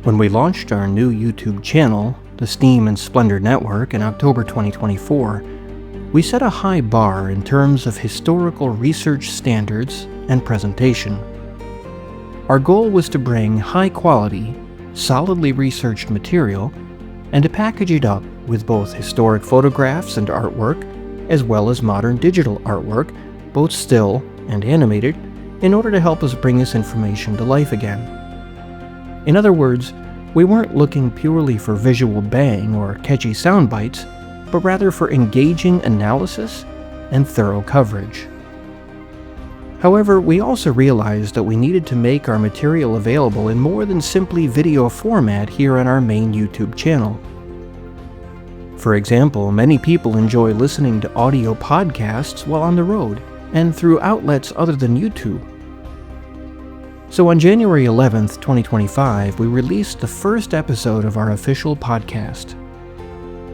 When we launched our new YouTube channel, the Steam and Splendor Network, in October 2024, we set a high bar in terms of historical research standards and presentation. Our goal was to bring high-quality, solidly researched material and to package it up with both historic photographs and artwork, as well as modern digital artwork, both still and animated, in order to help us bring this information to life again. In other words, we weren't looking purely for visual bang or catchy sound bites, but rather for engaging analysis and thorough coverage. However, we also realized that we needed to make our material available in more than simply video format here on our main YouTube channel. For example, many people enjoy listening to audio podcasts while on the road and through outlets other than YouTube. So on January 11th, 2025, we released the first episode of our official podcast.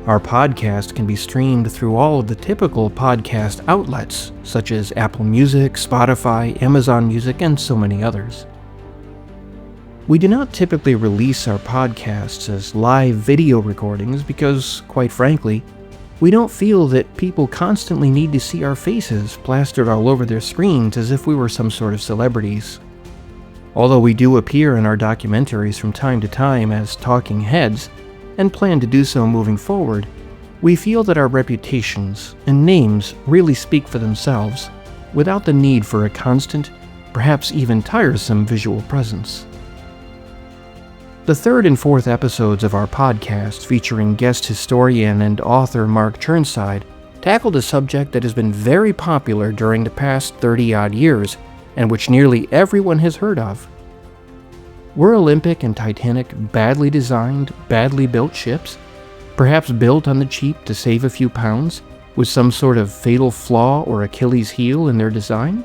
Our podcast can be streamed through all of the typical podcast outlets, such as Apple Music, Spotify, Amazon Music, and so many others. We do not typically release our podcasts as live video recordings because, quite frankly, we don't feel that people constantly need to see our faces plastered all over their screens as if we were some sort of celebrities. Although we do appear in our documentaries from time to time as talking heads, and plan to do so moving forward, we feel that our reputations and names really speak for themselves, without the need for a constant, perhaps even tiresome visual presence. The third and fourth episodes of our podcast, featuring guest historian and author Mark Chirnside, tackled a subject that has been very popular during the past 30-odd years, and which nearly everyone has heard of. Were Olympic and Titanic badly designed, badly built ships, perhaps built on the cheap to save a few pounds, with some sort of fatal flaw or Achilles heel in their design?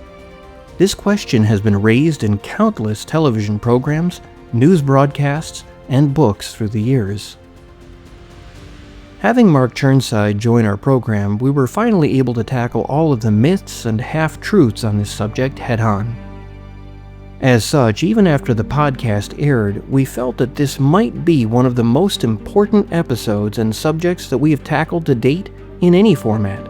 This question has been raised in countless television programs, news broadcasts, and books through the years. Having Mark Chirnside join our program, we were finally able to tackle all of the myths and half-truths on this subject head-on. As such, even after the podcast aired, we felt that this might be one of the most important episodes and subjects that we have tackled to date in any format.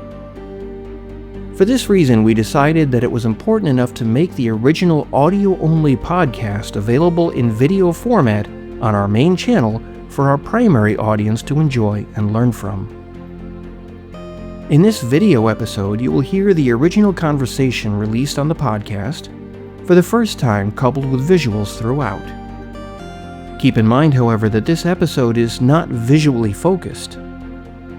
For this reason, we decided that it was important enough to make the original audio-only podcast available in video format on our main channel for our primary audience to enjoy and learn from. In this video episode, you will hear the original conversation released on the podcast, for the first time coupled with visuals throughout. Keep in mind, however, that this episode is not visually focused.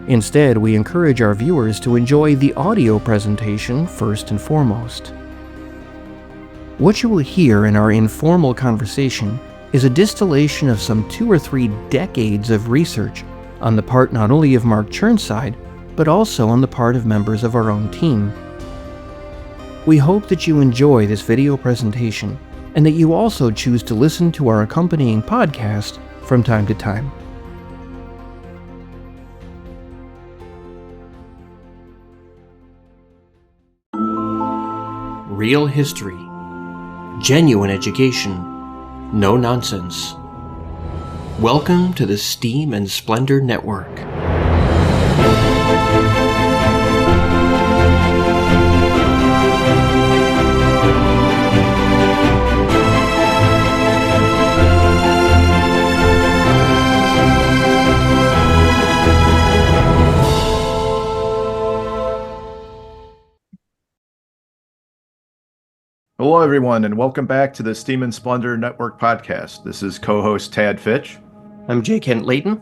Instead, we encourage our viewers to enjoy the audio presentation first and foremost. What you will hear in our informal conversation is a distillation of some 2 or 3 decades of research on the part not only of Mark Chirnside, but also on the part of members of our own team. We hope that you enjoy this video presentation and that you also choose to listen to our accompanying podcast from time to time. Real history, genuine education, no nonsense. Welcome to the Steam and Splendor Network. Hello, everyone, and welcome back to the Steam and Splendor Network podcast. This is co-host Tad Fitch. I'm J. Kent Layton.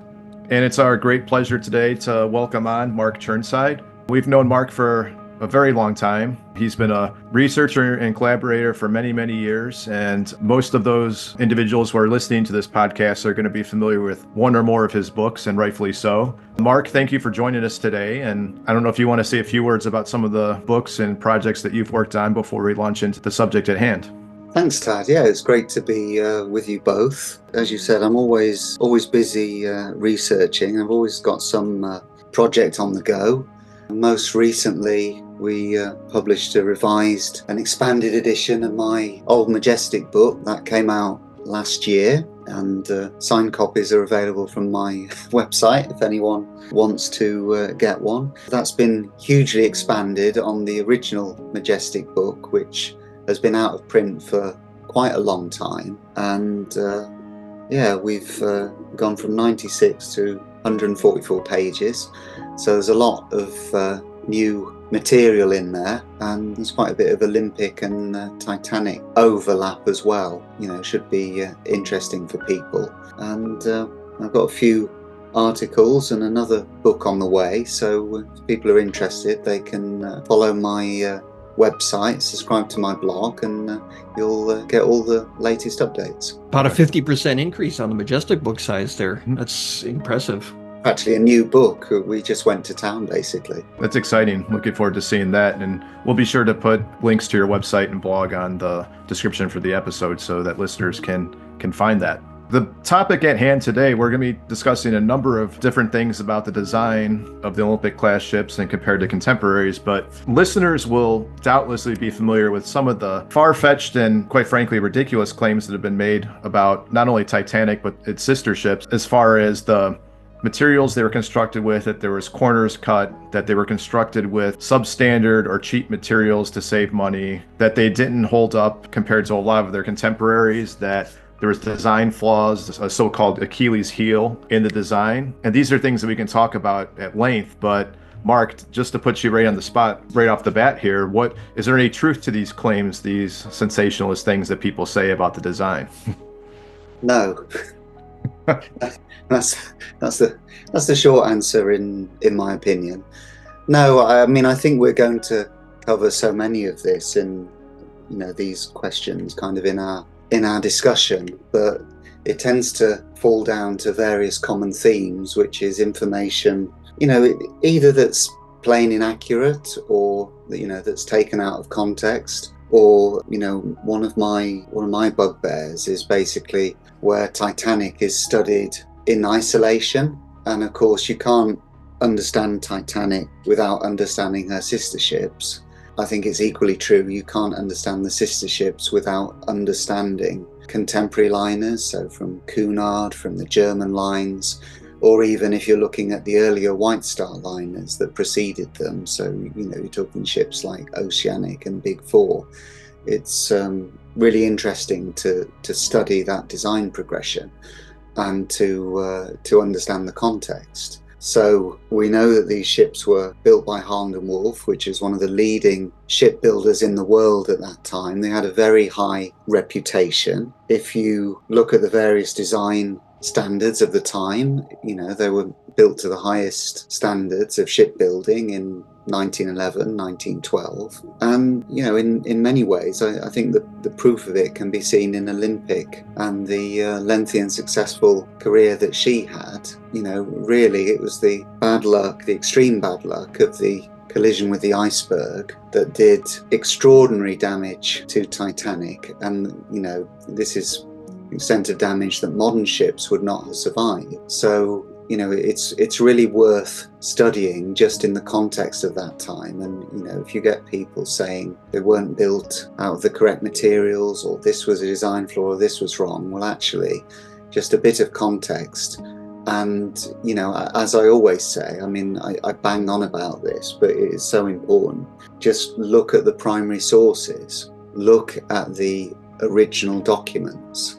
And it's our great pleasure today to welcome on Mark Chirnside. We've known Mark for a very long time. He's been a researcher and collaborator for many, many years, and most of those individuals who are listening to this podcast are going to be familiar with one or more of his books, and rightfully so. Mark, thank you for joining us today, and I don't know if you want to say a few words about some of the books and projects that you've worked on before we launch into the subject at hand. Thanks, Tad. Yeah, it's great to be with you both. As you said, I'm always busy researching. I've always got some project on the go. Most recently, we published a revised and expanded edition of my Old Majestic book that came out last year, and signed copies are available from my website if anyone wants to get one. That's been hugely expanded on the original Majestic book, which has been out of print for quite a long time, and we've gone from 96 to 144 pages, so there's a lot of new material in there, and there's quite a bit of Olympic and Titanic overlap as well. Should be interesting for people. And I've got a few articles and another book on the way, so if people are interested, they can follow my website, subscribe to my blog, and you'll get all the latest updates. About a 50% increase on the Majestic book size there. That's impressive. Actually, a new book. We just went to town, basically. That's exciting. Looking forward to seeing that. And we'll be sure to put links to your website and blog on the description for the episode so that listeners can find that. The topic at hand today, we're going to be discussing a number of different things about the design of the Olympic class ships and compared to contemporaries, but listeners will doubtlessly be familiar with some of the far-fetched and, quite frankly, ridiculous claims that have been made about not only Titanic, but its sister ships, as far as the materials they were constructed with, that there was corners cut, that they were constructed with substandard or cheap materials to save money, that they didn't hold up compared to a lot of their contemporaries, that there was design flaws, a so-called Achilles heel in the design. And these are things that we can talk about at length, but Mark, just to put you right on the spot, right off the bat here, is there any truth to these claims, these sensationalist things that people say about the design? No. That's the short answer in my opinion. No, I mean, I think we're going to cover so many of this in these questions kind of in our discussion, but it tends to fall down to various common themes, which is information, either that's plain inaccurate or that's taken out of context, or one of my bugbears is basically where Titanic is studied in isolation, and of course you can't understand Titanic without understanding her sister ships. I think it's equally true, you can't understand the sister ships without understanding contemporary liners, so from Cunard, from the German lines, or even if you're looking at the earlier White Star liners that preceded them, so you're talking ships like Oceanic and Big Four. It's really interesting to study that design progression and to understand the context. So we know that these ships were built by Harland and Wolff, which is one of the leading shipbuilders in the world at that time. They had a very high reputation. If you look at the various design standards of the time, they were built to the highest standards of shipbuilding in 1911, 1912. And, in many ways, I think the proof of it can be seen in Olympic and the lengthy and successful career that she had. Really, it was the bad luck, the extreme bad luck of the collision with the iceberg that did extraordinary damage to Titanic. And, this is the extent of damage that modern ships would not have survived. So, it's really worth studying just in the context of that time. And, if you get people saying they weren't built out of the correct materials, or this was a design flaw, or this was wrong, well, actually, just a bit of context. And, as I always say, I bang on about this, but it is so important. Just look at the primary sources, look at the original documents.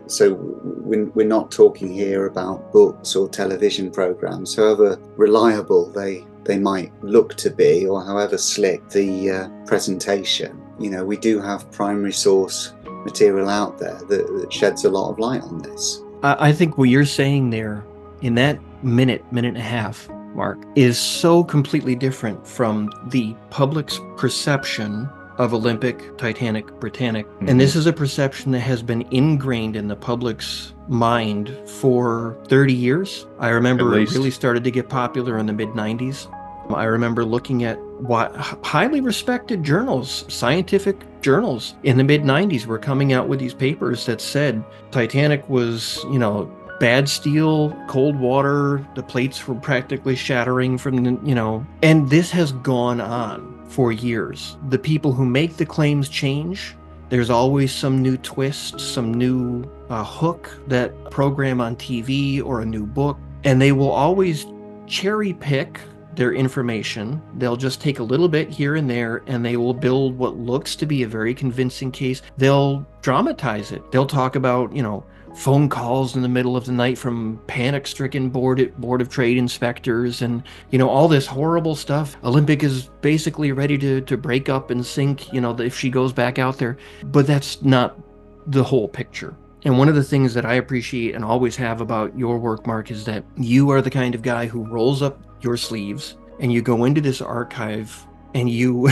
So we're not talking here about books or television programs, however reliable they might look to be, or however slick the presentation. We do have primary source material out there that sheds a lot of light on this. I think what you're saying there in that minute and a half, Mark, is so completely different from the public's perception of Olympic, Titanic, Britannic. Mm-hmm. And this is a perception that has been ingrained in the public's mind for 30 years. I remember it really started to get popular in the mid-90s. I remember looking at what highly respected journals, scientific journals in the mid-90s were coming out with these papers that said Titanic was, bad steel, cold water, the plates were practically shattering from the, and this has gone on for years. The people who make the claims change, There's always some new twist, some new hook that program on TV or a new book, and they will always cherry pick their information. They'll just take a little bit here and there, and they will build what looks to be a very convincing case. They'll dramatize it. They'll talk about, phone calls in the middle of the night from panic-stricken board of trade inspectors, and all this horrible stuff. Olympic is basically ready to break up and sink, if she goes back out there. But that's not the whole picture. And one of the things that I appreciate and always have about your work, Mark, is that you are the kind of guy who rolls up your sleeves and you go into this archive and you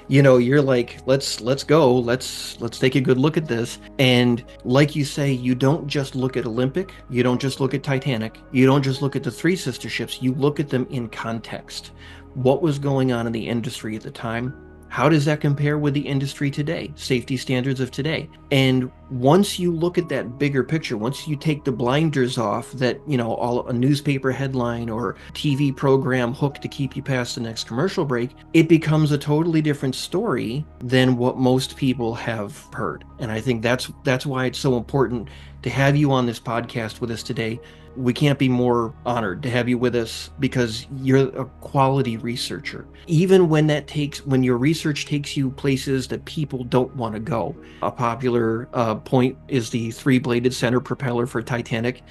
you're like, let's go, let's take a good look at this. And like you say, you don't just look at Olympic, you don't just look at Titanic, you don't just look at the three sister ships, you look at them in context. What was going on in the industry at the time? How does that compare with the industry today, safety standards of today? And once you look at that bigger picture, once you take the blinders off that, all a newspaper headline or TV program hook to keep you past the next commercial break, it becomes a totally different story than what most people have heard. And I think that's why it's so important to have you on this podcast with us today. We can't be more honored to have you with us because you're a quality researcher. Even when your research takes you places that people don't want to go. A popular point is the three-bladed center propeller for Titanic.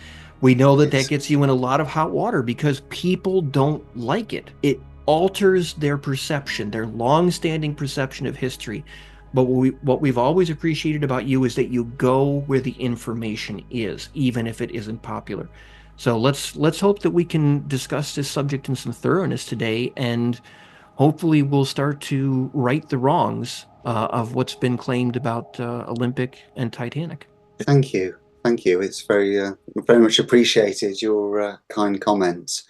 We know that gets you in a lot of hot water because people don't like it. It alters their perception, their long-standing perception of history. But what we've always appreciated about you is that you go where the information is, even if it isn't popular. So let's hope that we can discuss this subject in some thoroughness today, and hopefully we'll start to right the wrongs of what's been claimed about Olympic and Titanic. Thank you. It's very much appreciated, your kind comments.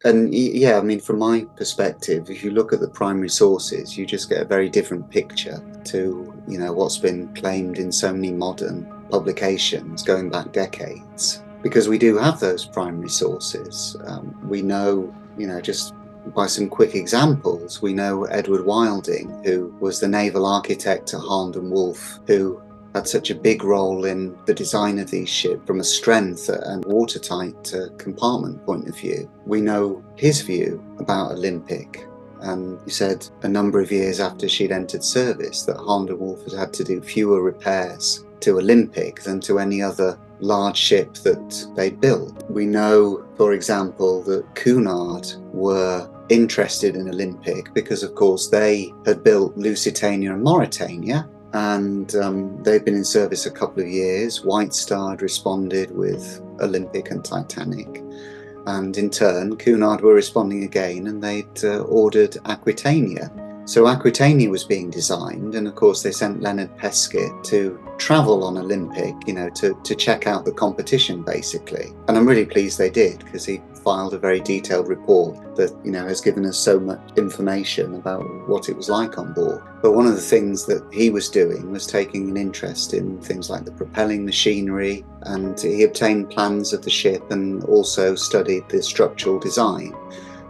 And yeah, I mean, from my perspective, if you look at the primary sources, you just get a very different picture to, what's been claimed in so many modern publications going back decades. Because we do have those primary sources. We know, just by some quick examples, we know Edward Wilding, who was the naval architect at Hand and Wolff, who had such a big role in the design of these ships from a strength and watertight compartment point of view. We know his view about Olympic, and he said a number of years after she'd entered service that Hand and Wolff had to do fewer repairs to Olympic than to any other large ship that they'd built. We know, for example, that Cunard were interested in Olympic because, of course, they had built Lusitania and Mauretania, and they'd been in service a couple of years. White Star had responded with Olympic and Titanic, and in turn Cunard were responding again, and they'd ordered Aquitania. So Aquitania was being designed, and of course they sent Leonard Peskett to travel on Olympic, to check out the competition basically. And I'm really pleased they did, because he filed a very detailed report that, has given us so much information about what it was like on board. But one of the things that he was doing was taking an interest in things like the propelling machinery, and he obtained plans of the ship and also studied the structural design,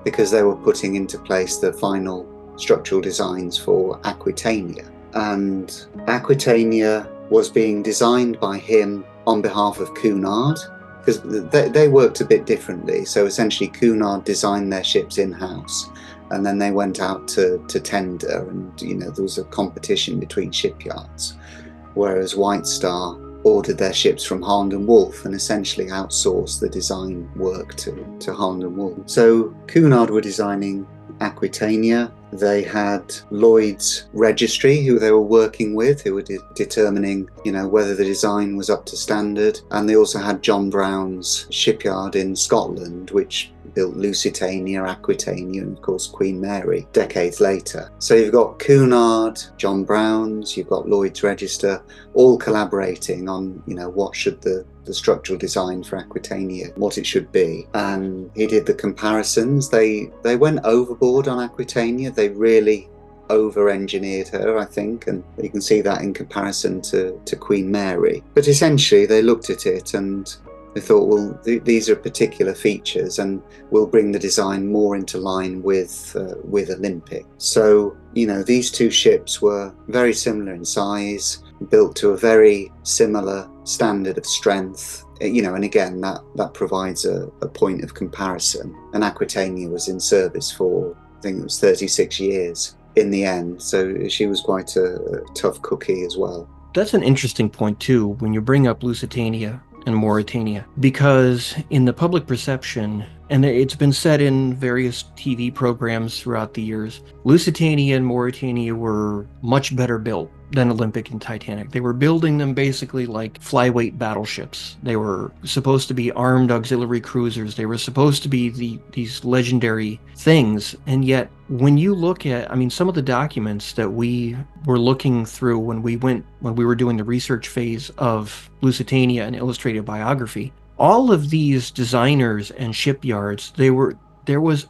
because they were putting into place the final structural designs for Aquitania. And Aquitania was being designed by him on behalf of Cunard, because they worked a bit differently. So essentially Cunard designed their ships in-house, and then they went out to tender, and there was a competition between shipyards, whereas White Star ordered their ships from Hand and Wolff and essentially outsourced the design work to Hand and Wolff. So Cunard were designing Aquitania. They had Lloyd's Registry, who they were working with, who were determining, whether the design was up to standard. And they also had John Brown's shipyard in Scotland, which built Lusitania, Aquitania, and of course Queen Mary decades later. So you've got Cunard, John Brown's, you've got Lloyd's Register, all collaborating on, what should the structural design for Aquitania, what it should be. And he did the comparisons. They went overboard on Aquitania. They really over-engineered her, I think, and you can see that in comparison to Queen Mary. But essentially they looked at it, and They thought, well, these are particular features, and we'll bring the design more into line with Olympic. So, these two ships were very similar in size, built to a very similar standard of strength. And again, that provides a point of comparison. And Aquitania was in service for, I think it was 36 years in the end. So she was quite a tough cookie as well. That's an interesting point, too, when you bring up Lusitania and Mauretania, because in the public perception, and it's been said in various TV programs throughout the years, Lusitania and Mauretania were much better built than Olympic and Titanic. They were building them basically like flyweight battleships. They were supposed to be armed auxiliary cruisers. They were supposed to be these legendary things. And yet, when you look at, some of the documents that we were looking through when we were doing the research phase of Lusitania and illustrated biography, all of these designers and shipyards, there was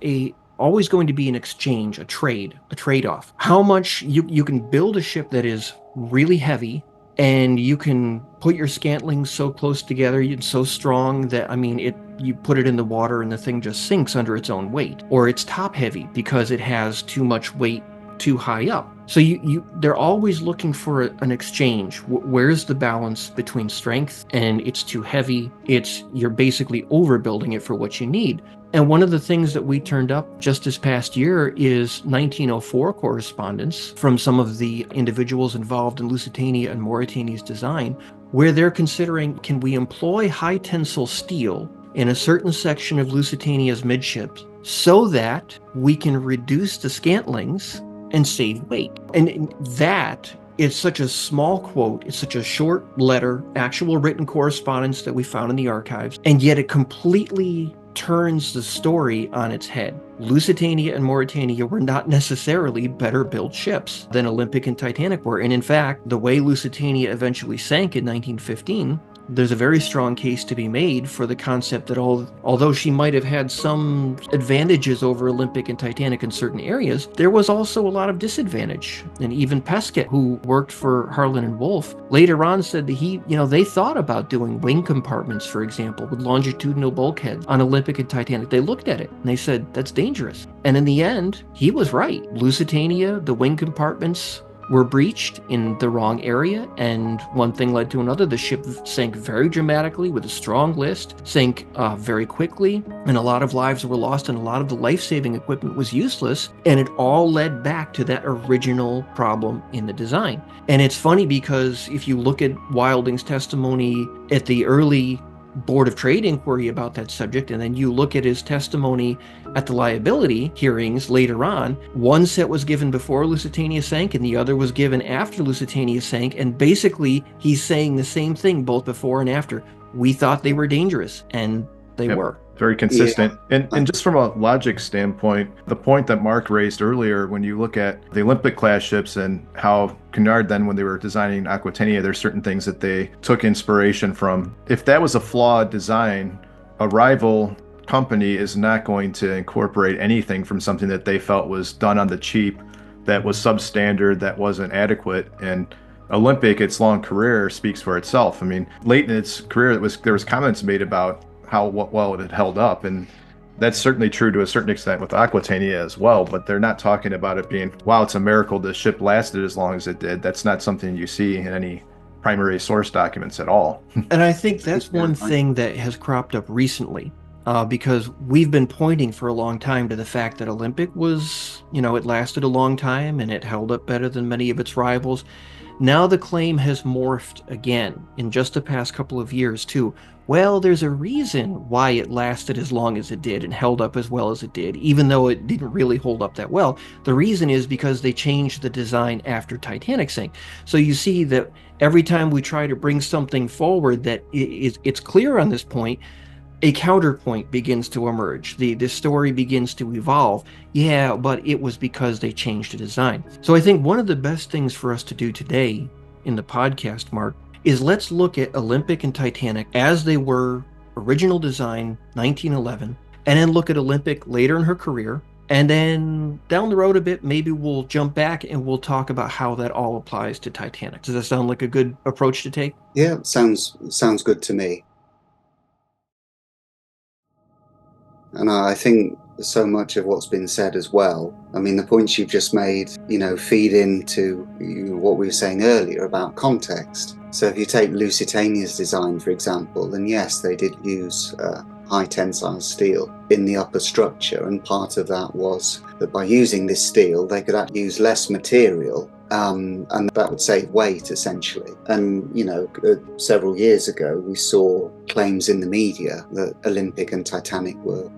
always going to be an exchange, a trade-off. How much you can build a ship that is really heavy, and you can put your scantlings so close together and so strong that, you put it in the water and the thing just sinks under its own weight. Or it's top heavy because it has too much weight too high up. So they're always looking for an exchange. Where's the balance between strength and it's too heavy? You're basically overbuilding it for what you need. And one of the things that we turned up just this past year is 1904 correspondence from some of the individuals involved in Lusitania and Mauretania's design, where they're considering, can we employ high tensile steel in a certain section of Lusitania's midships so that we can reduce the scantlings and save weight. And that is such a small quote. It's such a short letter, actual written correspondence that we found in the archives, and yet it completely turns the story on its head. Lusitania and Mauretania were not necessarily better built ships than Olympic and Titanic were. And in fact, the way Lusitania eventually sank in 1915, there's a very strong case to be made for the concept that although she might have had some advantages over Olympic and Titanic in certain areas, there was also a lot of disadvantage. And even Pesquet, who worked for Harlan and Wolff, later on said that they thought about doing wing compartments, for example, with longitudinal bulkheads on Olympic and Titanic. They looked at it and they said, that's dangerous. And in the end, he was right. Lusitania, the wing compartments were breached in the wrong area, and one thing led to another. The ship sank very dramatically with a strong list, sank very quickly, and a lot of lives were lost, and a lot of the life-saving equipment was useless, and it all led back to that original problem in the design. And it's funny because if you look at Wilding's testimony at the early Board of Trade inquiry about that subject, and then you look at his testimony at the liability hearings later on, one set was given before Lusitania sank and the other was given after Lusitania sank, and basically he's saying the same thing both before and after. We thought they were dangerous, and they were. Very consistent. Yeah. And just from a logic standpoint, the point that Mark raised earlier, when you look at the Olympic class ships and how Cunard then, when they were designing Aquitania, there's certain things that they took inspiration from. If that was a flawed design, a rival company is not going to incorporate anything from something that they felt was done on the cheap, that was substandard, that wasn't adequate. And Olympic, its long career, speaks for itself. Late in its career, there was comments made about how well it had held up, and that's certainly true to a certain extent with Aquitania as well, but they're not talking about it being, wow, it's a miracle the ship lasted as long as it did. That's not something you see in any primary source documents at all. And I think that's one thing that has cropped up recently, because we've been pointing for a long time to the fact that Olympic was, it lasted a long time and it held up better than many of its rivals. Now the claim has morphed again in just the past couple of years too. Well, there's a reason why it lasted as long as it did and held up as well as it did, even though it didn't really hold up that well. The reason is because they changed the design after Titanic sank. So you see that every time we try to bring something forward that it's clear on this point, a counterpoint begins to emerge. The story begins to evolve. Yeah, but it was because they changed the design. So I think one of the best things for us to do today in the podcast, Mark, is let's look at Olympic and Titanic as they were, original design, 1911, and then look at Olympic later in her career. And then down the road a bit, maybe we'll jump back and we'll talk about how that all applies to Titanic. Does that sound like a good approach to take? Yeah, sounds good to me. And I think so much of what's been said as well, I mean, the points you've just made, feed into what we were saying earlier about context. So if you take Lusitania's design, for example, then yes, they did use high tensile steel in the upper structure, and part of that was that by using this steel, they could actually use less material, and that would save weight essentially. And several years ago, we saw claims in the media that Olympic and Titanic were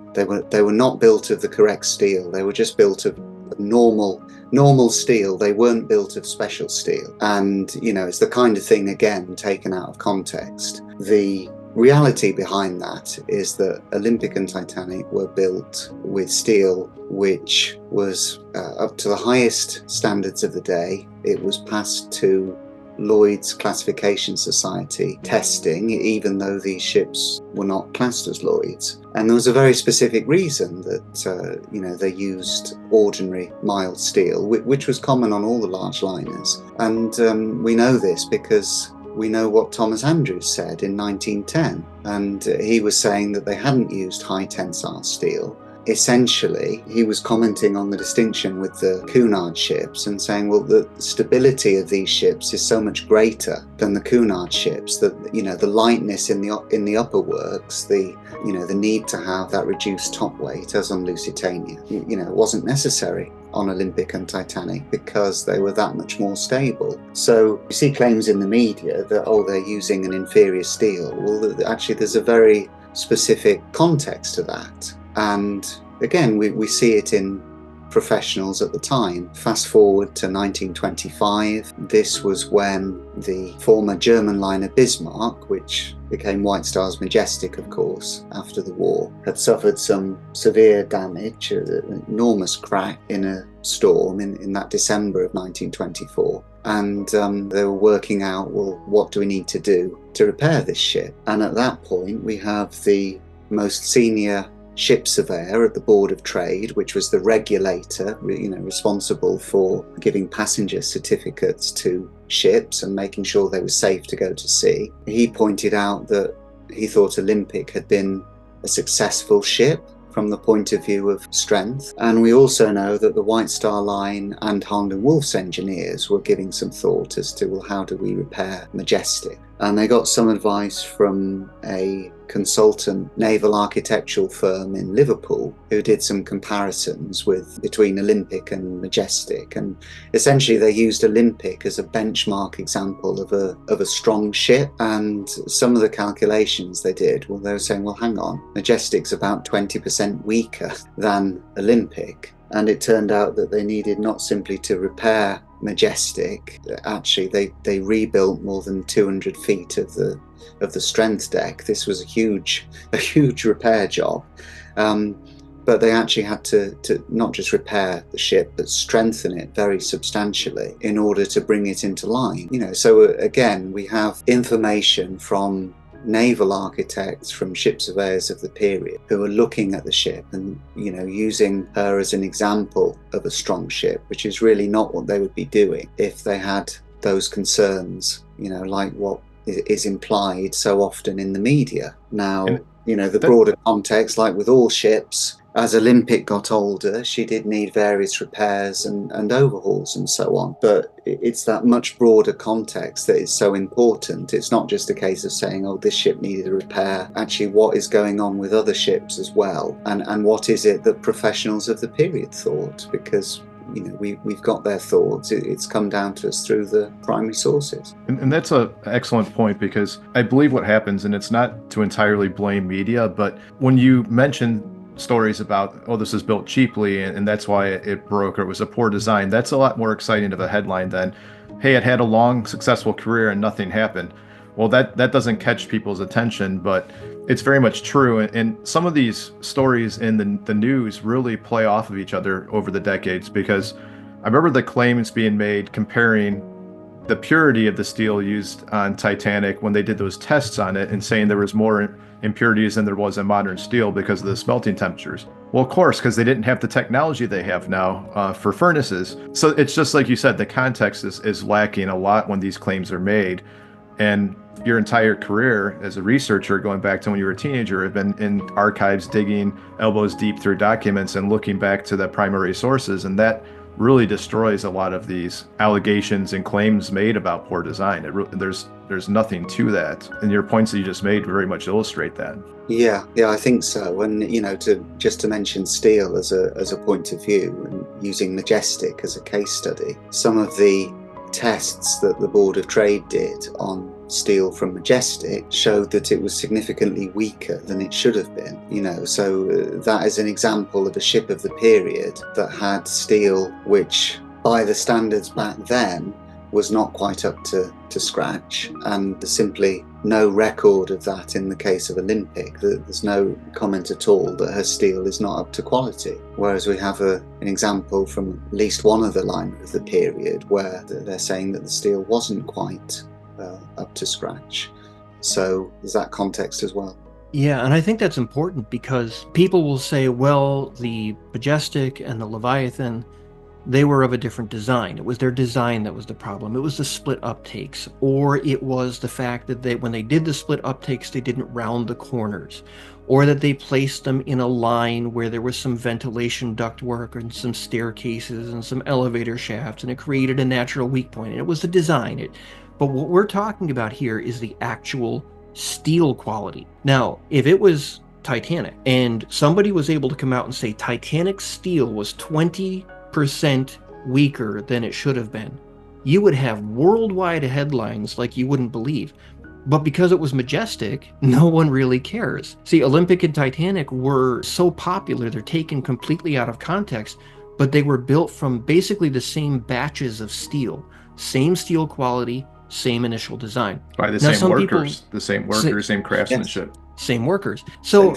not built of the correct steel. They were just built of normal steel. They weren't built of special steel. And it's the kind of thing, again, taken out of context. The reality behind that is that Olympic and Titanic were built with steel which was up to the highest standards of the day. It was passed to Lloyd's Classification Society testing, even though these ships were not classed as Lloyd's. And there was a very specific reason that they used ordinary mild steel, which was common on all the large liners. And we know this because we know what Thomas Andrews said in 1910, and he was saying that they hadn't used high tensile steel. Essentially, he was commenting on the distinction with the Cunard ships and saying, well, the stability of these ships is so much greater than the Cunard ships that, the lightness in the upper works, the need to have that reduced top weight, as on Lusitania, it wasn't necessary on Olympic and Titanic because they were that much more stable. So you see claims in the media that, they're using an inferior steel. Well, actually, there's a very specific context to that. And again, we see it in professionals at the time. Fast forward to 1925. This was when the former German liner Bismarck, which became White Star's Majestic, of course, after the war, had suffered some severe damage, an enormous crack in a storm in that December of 1924. And they were working out, well, what do we need to do to repair this ship? And at that point, we have the most senior ship surveyor at the Board of Trade, which was the regulator, responsible for giving passenger certificates to ships and making sure they were safe to go to sea. He pointed out that he thought Olympic had been a successful ship from the point of view of strength. And we also know that the White Star Line and Harland & Wolff's engineers were giving some thought as to, well, how do we repair Majestic? And they got some advice from a consultant naval architectural firm in Liverpool who did some comparisons between Olympic and Majestic, and essentially they used Olympic as a benchmark example of a strong ship. And some of the calculations they did, well, they were saying, well, hang on, Majestic's about 20% weaker than Olympic. And it turned out that they needed not simply to repair Majestic, actually they rebuilt more than 200 feet of the strength deck. This was a huge repair job, but they actually had to not just repair the ship but strengthen it very substantially in order to bring it into line. So again, we have information from naval architects, from ship surveyors of the period, who are looking at the ship and using her as an example of a strong ship, which is really not what they would be doing if they had those concerns, like what is implied so often in the media. Now, the broader context, like with all ships, as Olympic got older, she did need various repairs and overhauls and so on. But it's that much broader context that is so important. It's not just a case of saying, this ship needed a repair. Actually, what is going on with other ships as well? And what is it that professionals of the period thought? Because we've got their thoughts. It's come down to us through the primary sources. And that's an excellent point, because I believe what happens, and it's not to entirely blame media, but when you mention stories about, this is built cheaply and that's why it broke, or it was a poor design, that's a lot more exciting of a headline than, hey, it had a long, successful career and nothing happened. Well, that doesn't catch people's attention, but it's very much true. And some of these stories in the news really play off of each other over the decades, because I remember the claims being made comparing the purity of the steel used on Titanic when they did those tests on it, and saying there was more impurities than there was in modern steel because of the smelting temperatures. Well, of course, because they didn't have the technology they have now for furnaces. So it's just like you said, the context is lacking a lot when these claims are made. And your entire career as a researcher, going back to when you were a teenager, have been in archives, digging elbows deep through documents and looking back to the primary sources. And that really destroys a lot of these allegations and claims made about poor design. There's nothing to that. And your points that you just made very much illustrate that. Yeah, I think so. And to mention steel as a point of view, and using Majestic as a case study, some of the tests that the Board of Trade did on steel from Majestic showed that it was significantly weaker than it should have been. So that is an example of a ship of the period that had steel which, by the standards back then, was not quite up to scratch, and there's simply no record of that in the case of Olympic. There's no comment at all that her steel is not up to quality, whereas we have an example from at least one other line of the period where they're saying that the steel wasn't quite up to scratch. So there's that context as well. Yeah, and I think that's important because people will say, well, the Majestic and the Leviathan, they were of a different design. It was their design that was the problem. It was the split uptakes, or it was the fact that when they did the split uptakes, they didn't round the corners, or that they placed them in a line where there was some ventilation ductwork and some staircases and some elevator shafts, and it created a natural weak point. And it was the design. But what we're talking about here is the actual steel quality. Now, if it was Titanic and somebody was able to come out and say Titanic steel was 20% weaker than it should have been, you would have worldwide headlines like you wouldn't believe. But because it was Majestic, no one really cares. See, Olympic and Titanic were so popular, they're taken completely out of context, but they were built from basically the same batches of steel, same steel quality, same initial design. By the same workers, same craftsmanship. Yes, same workers. So,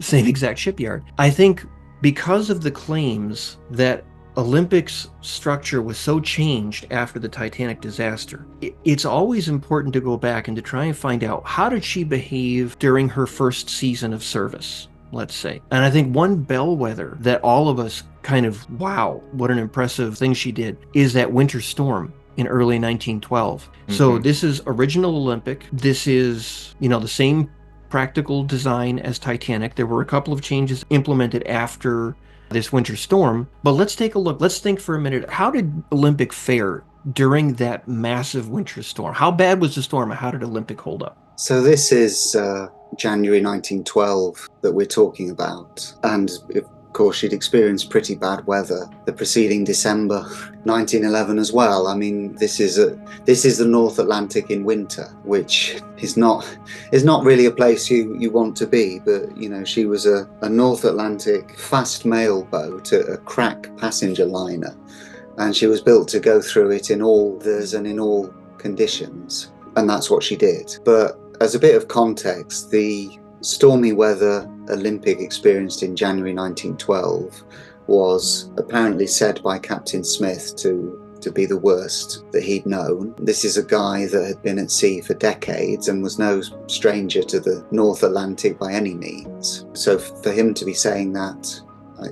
same exact shipyard. I think because of the claims that Olympic's structure was so changed after the Titanic disaster, it's always important to go back and to try and find out, how did she behave during her first season of service, let's say. And I think one bellwether that all of us kind of, wow, what an impressive thing she did, is that winter storm in early 1912. Mm-hmm. So this is original Olympic. This is, the same practical design as Titanic. There were a couple of changes implemented after this winter storm, but let's take a look. Let's think for a minute. How did Olympic fare during that massive winter storm? How bad was the storm, and how did Olympic hold up? So this is January 1912 that we're talking about, and of course she'd experienced pretty bad weather the preceding December 1911 as well. I mean, this is the North Atlantic in winter, which is not really a place you want to be. But she was a North Atlantic fast mail boat, a crack passenger liner, and she was built to go through it in all weathers and in all conditions, and that's what she did. But as a bit of context, the stormy weather Olympic experienced in January 1912 was apparently said by Captain Smith to be the worst that he'd known. This is a guy that had been at sea for decades and was no stranger to the North Atlantic by any means. So for him to be saying that,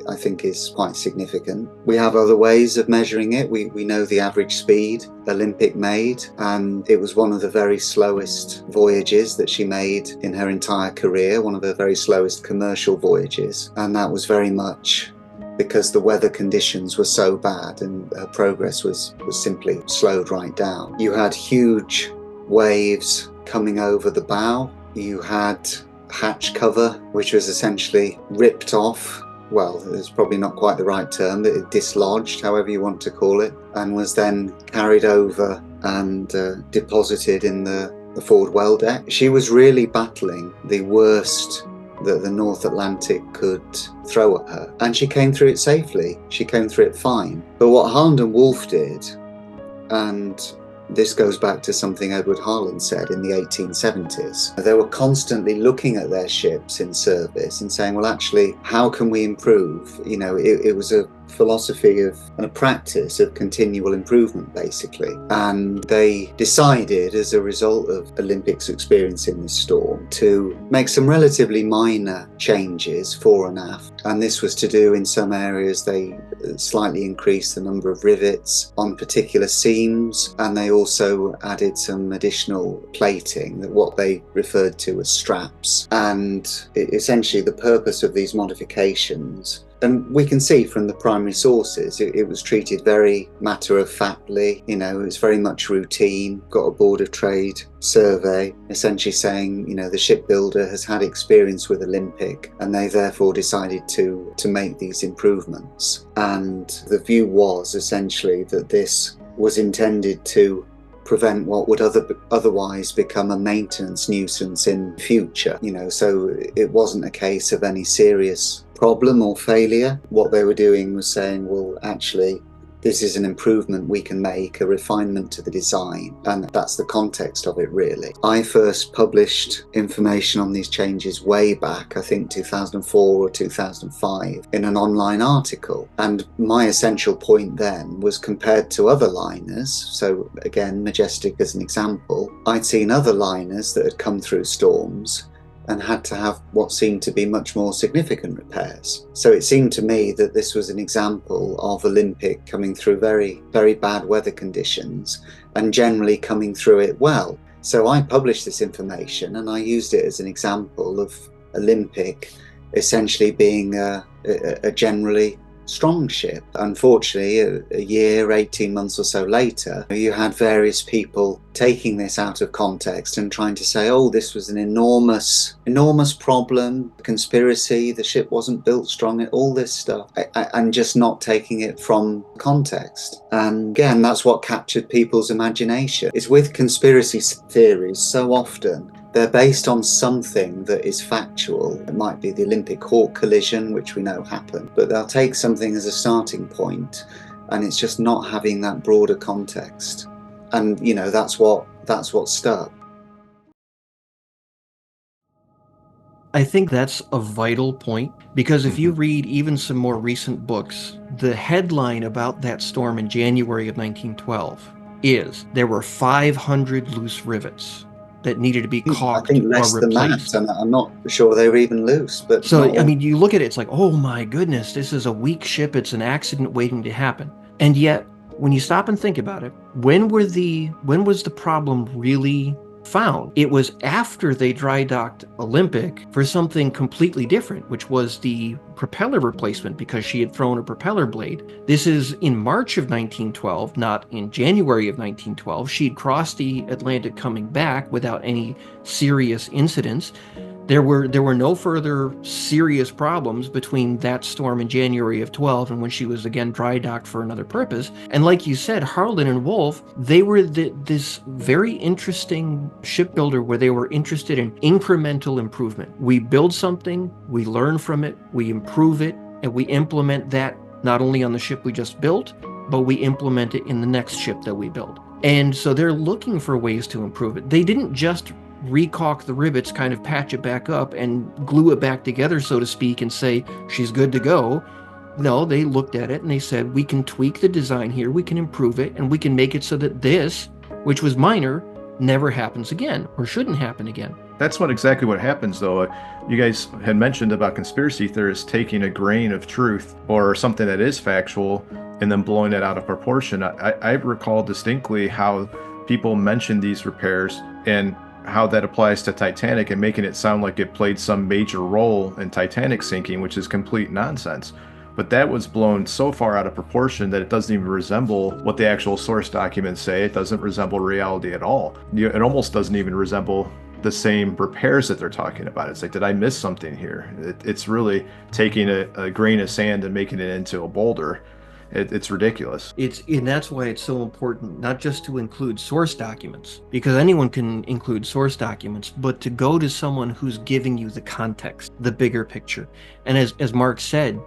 I think is quite significant. We have other ways of measuring it. We know the average speed Olympic made, and it was one of the very slowest voyages that she made in her entire career, one of her very slowest commercial voyages, and that was very much because the weather conditions were so bad and her progress was simply slowed right down. You had huge waves coming over the bow. You had hatch cover, which was essentially ripped off. Well, it's probably not quite the right term, but it dislodged, however you want to call it, and was then carried over and deposited in the forward well deck. She was really battling the worst that the North Atlantic could throw at her, and she came through it safely. She came through it fine. But what Harland and Wolff did, and this goes back to something Edward Harland said in the 1870s. They were constantly looking at their ships in service and saying, well, actually, how can we improve? It was a philosophy of and a practice of continual improvement, basically. And they decided, as a result of Olympics experiencing this storm, to make some relatively minor changes fore and aft. And this was to do, in some areas, they slightly increased the number of rivets on particular seams, and they also added some additional plating, that what they referred to as straps. And essentially the purpose of these modifications, and we can see from the primary sources, it was treated very matter-of-factly. It was very much routine. Got a Board of Trade survey essentially saying, the shipbuilder has had experience with Olympic, and they therefore decided to make these improvements. And the view was essentially that this was intended to prevent what would otherwise become a maintenance nuisance in future. So it wasn't a case of any serious problem or failure. What they were doing was saying, well, actually, this is an improvement we can make, a refinement to the design, and that's the context of it, really. I first published information on these changes way back, I think 2004 or 2005, in an online article. And my essential point then was, compared to other liners, so again, Majestic as an example, I'd seen other liners that had come through storms and had to have what seemed to be much more significant repairs. So it seemed to me that this was an example of Olympic coming through very, very bad weather conditions and generally coming through it well. So I published this information and I used it as an example of Olympic essentially being a generally strong ship. Unfortunately, a year, 18 months or so later, you had various people taking this out of context and trying to say, oh, this was an enormous problem, conspiracy, the ship wasn't built strong, all this stuff, and just not taking it from context. And again, that's what captured people's imagination. It's with conspiracy theories, so often they're based on something that is factual. It might be the Olympic Hawk collision, which we know happened, but they'll take something as a starting point, and it's just not having that broader context. And that's what stuck. I think that's a vital point, because if you read even some more recent books, the headline about that storm in January of 1912 is there were 500 loose rivets that needed to be caulked I think or less than replaced. that, and I'm not sure they were even loose. But so, you look at it, it's like, oh my goodness, this is a weak ship. It's an accident waiting to happen. And yet, when you stop and think about it, when was the problem really found? It was after they dry docked Olympic for something completely different, which was the propeller replacement, because she had thrown a propeller blade. This is in March of 1912, not in January of 1912. She'd crossed the Atlantic coming back without any serious incidents. There were no further serious problems between that storm in January of 12 and when she was again dry docked for another purpose. And like you said, Harlan and Wolff, they were this very interesting shipbuilder where they were interested in incremental improvement. We build something, we learn from it, we improve it, and we implement that not only on the ship we just built, but we implement it in the next ship that we build. And so they're looking for ways to improve it. They didn't just recaulk the rivets, kind of patch it back up and glue it back together, so to speak, and say, she's good to go. No, they looked at it and they said, we can tweak the design here, we can improve it, and we can make it so that this, which was minor, never happens again or shouldn't happen again. That's exactly what happens, though. You guys had mentioned about conspiracy theorists taking a grain of truth or something that is factual and then blowing it out of proportion. I recall distinctly how people mentioned these repairs and how that applies to Titanic and making it sound like it played some major role in Titanic sinking, which is complete nonsense. But that was blown so far out of proportion that it doesn't even resemble what the actual source documents say. It doesn't resemble reality at all. It almost doesn't even resemble the same repairs that they're talking about. It's like, did I miss something here? It's really taking a grain of sand and making it into a boulder. It's ridiculous. And that's why it's so important not just to include source documents, because anyone can include source documents, but to go to someone who's giving you the context, the bigger picture. And as Mark said,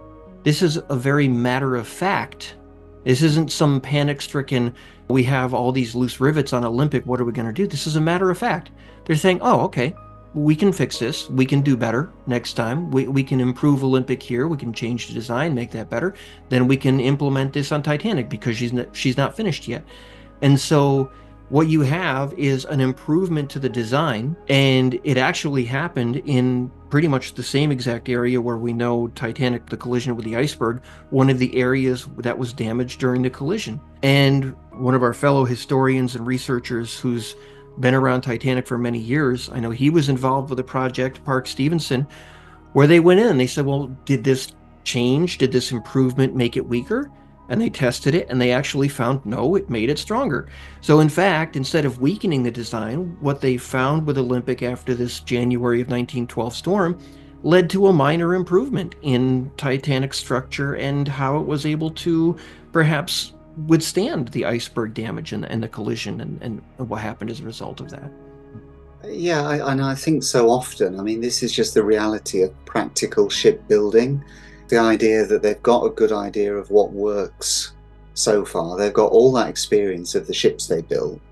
this is a very matter of fact. This isn't some panic-stricken, we have all these loose rivets on Olympic, what are we going to do? This is a matter of fact. They're saying, oh, okay, we can fix this. We can do better next time. We can improve Olympic here. We can change the design, make that better. Then we can implement this on Titanic because she's not finished yet. And so what you have is an improvement to the design, and it actually happened in pretty much the same exact area where we know Titanic, the collision with the iceberg, one of the areas that was damaged during the collision. And one of our fellow historians and researchers who's been around Titanic for many years, I know he was involved with a project, Park Stevenson, where they went in and they said, well, did this change? Did this improvement make it weaker? And they tested it and they actually found no, it made it stronger. So, in fact, instead of weakening the design, what they found with Olympic after this January of 1912 storm led to a minor improvement in Titanic's structure and how it was able to perhaps withstand the iceberg damage and the collision and what happened as a result of that. Yeah, and I think so often, I mean, this is just the reality of practical shipbuilding. The idea that they've got a good idea of what works so far. They've got all that experience of the ships they built,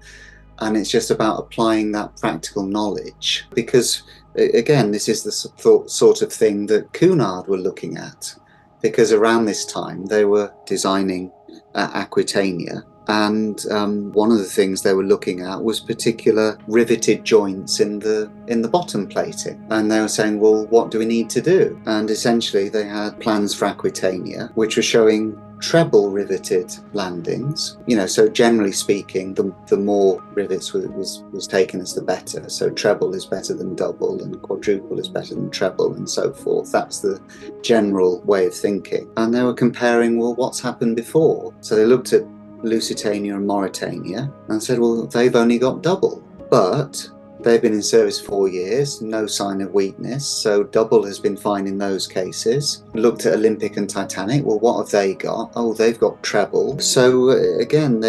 and it's just about applying that practical knowledge. Because, again, this is the sort of thing that Cunard were looking at. Because around this time, they were designing Aquitania, and one of the things they were looking at was particular riveted joints in the bottom plating, and they were saying, well, what do we need to do? And essentially they had plans for Aquitania which were showing treble riveted landings. So generally speaking, the more rivets was taken as the better. So treble is better than double, and quadruple is better than treble, and so forth. That's the general way of thinking. And they were comparing, well, what's happened before? So they looked at Lusitania and Mauretania and said, well, they've only got double, but they've been in service 4 years, no sign of weakness, so double has been fine in those cases. Looked at Olympic and Titanic, well, what have they got? Oh, they've got treble. So again,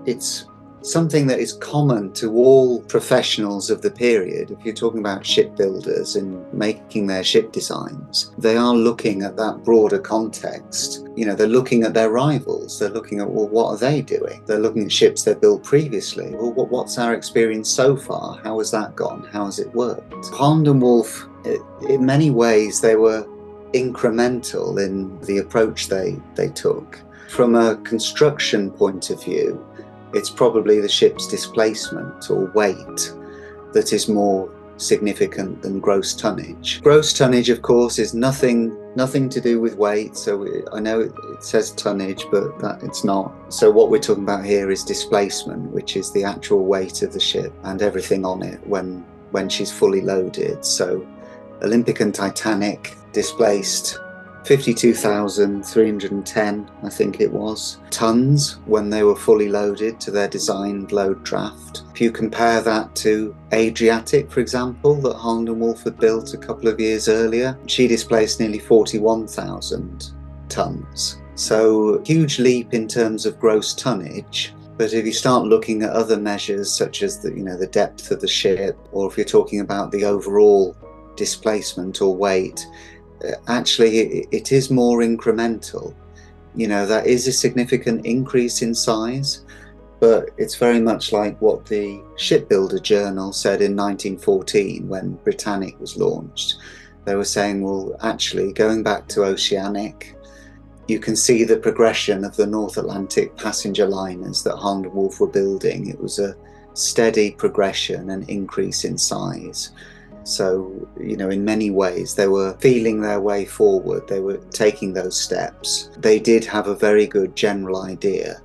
it's something that is common to all professionals of the period. If you're talking about shipbuilders and making their ship designs, they are looking at that broader context. They're looking at their rivals. They're looking at, well, what are they doing? They're looking at ships they've built previously. Well, what's our experience so far? How has that gone? How has it worked? Holland and Wolff, in many ways, they were incremental in the approach they took. From a construction point of view, it's probably the ship's displacement or weight that is more significant than gross tonnage. Gross tonnage, of course, is nothing to do with weight. So I know it says tonnage, but it's not. So what we're talking about here is displacement, which is the actual weight of the ship and everything on it when she's fully loaded. So Olympic and Titanic displaced 52,310, I think it was, tons when they were fully loaded to their designed load draft. If you compare that to Adriatic, for example, that Holland and Wolff had built a couple of years earlier, she displaced nearly 41,000 tons. So huge leap in terms of gross tonnage. But if you start looking at other measures such as the depth of the ship, or if you're talking about the overall displacement or weight, actually it is more incremental. That is a significant increase in size, but it's very much like what the Shipbuilder Journal said in 1914 when Britannic was launched. They were saying, well, actually, going back to Oceanic, you can see the progression of the North Atlantic passenger liners that Holland and Wolff were building. It was a steady progression and increase in size. So, in many ways, they were feeling their way forward. They were taking those steps. They did have a very good general idea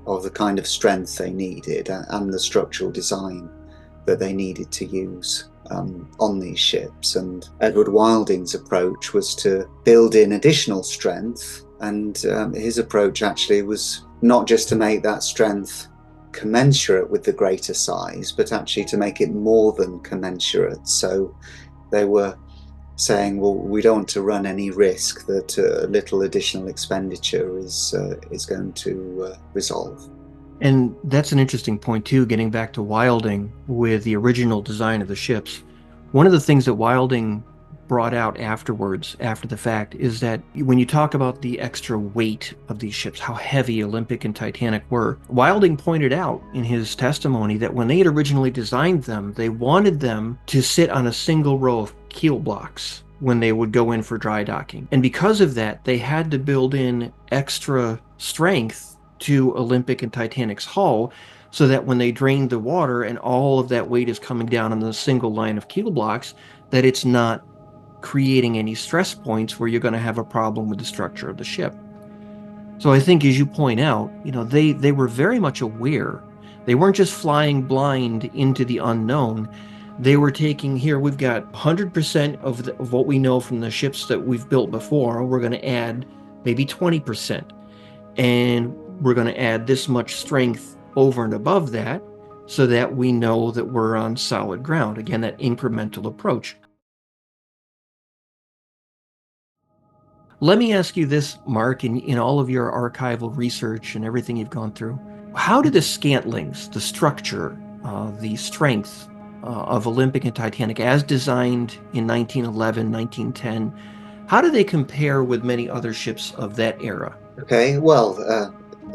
of the kind of strength they needed and the structural design that they needed to use on these ships. And Edward Wilding's approach was to build in additional strength. And his approach actually was not just to make that strength commensurate with the greater size, but actually to make it more than commensurate. So they were saying, well, we don't want to run any risk that a little additional expenditure is going to resolve. And that's an interesting point too, getting back to Wilding with the original design of the ships. One of the things that Wilding brought out afterwards, after the fact, is that when you talk about the extra weight of these ships, how heavy Olympic and Titanic were, Wilding pointed out in his testimony that when they had originally designed them, they wanted them to sit on a single row of keel blocks when they would go in for dry docking. And because of that, they had to build in extra strength to Olympic and Titanic's hull, so that when they drained the water and all of that weight is coming down on the single line of keel blocks, that it's not creating any stress points where you're going to have a problem with the structure of the ship. So I think, as you point out, they were very much aware. They weren't just flying blind into the unknown. They were taking, here we've got 100% of what we know from the ships that we've built before. We're going to add maybe 20%. And we're going to add this much strength over and above that, so that we know that we're on solid ground. Again, that incremental approach. Let me ask you this, Mark, in all of your archival research and everything you've gone through, how did the scantlings, the structure, the strength of Olympic and Titanic as designed in 1911, 1910, how do they compare with many other ships of that era? Okay, well,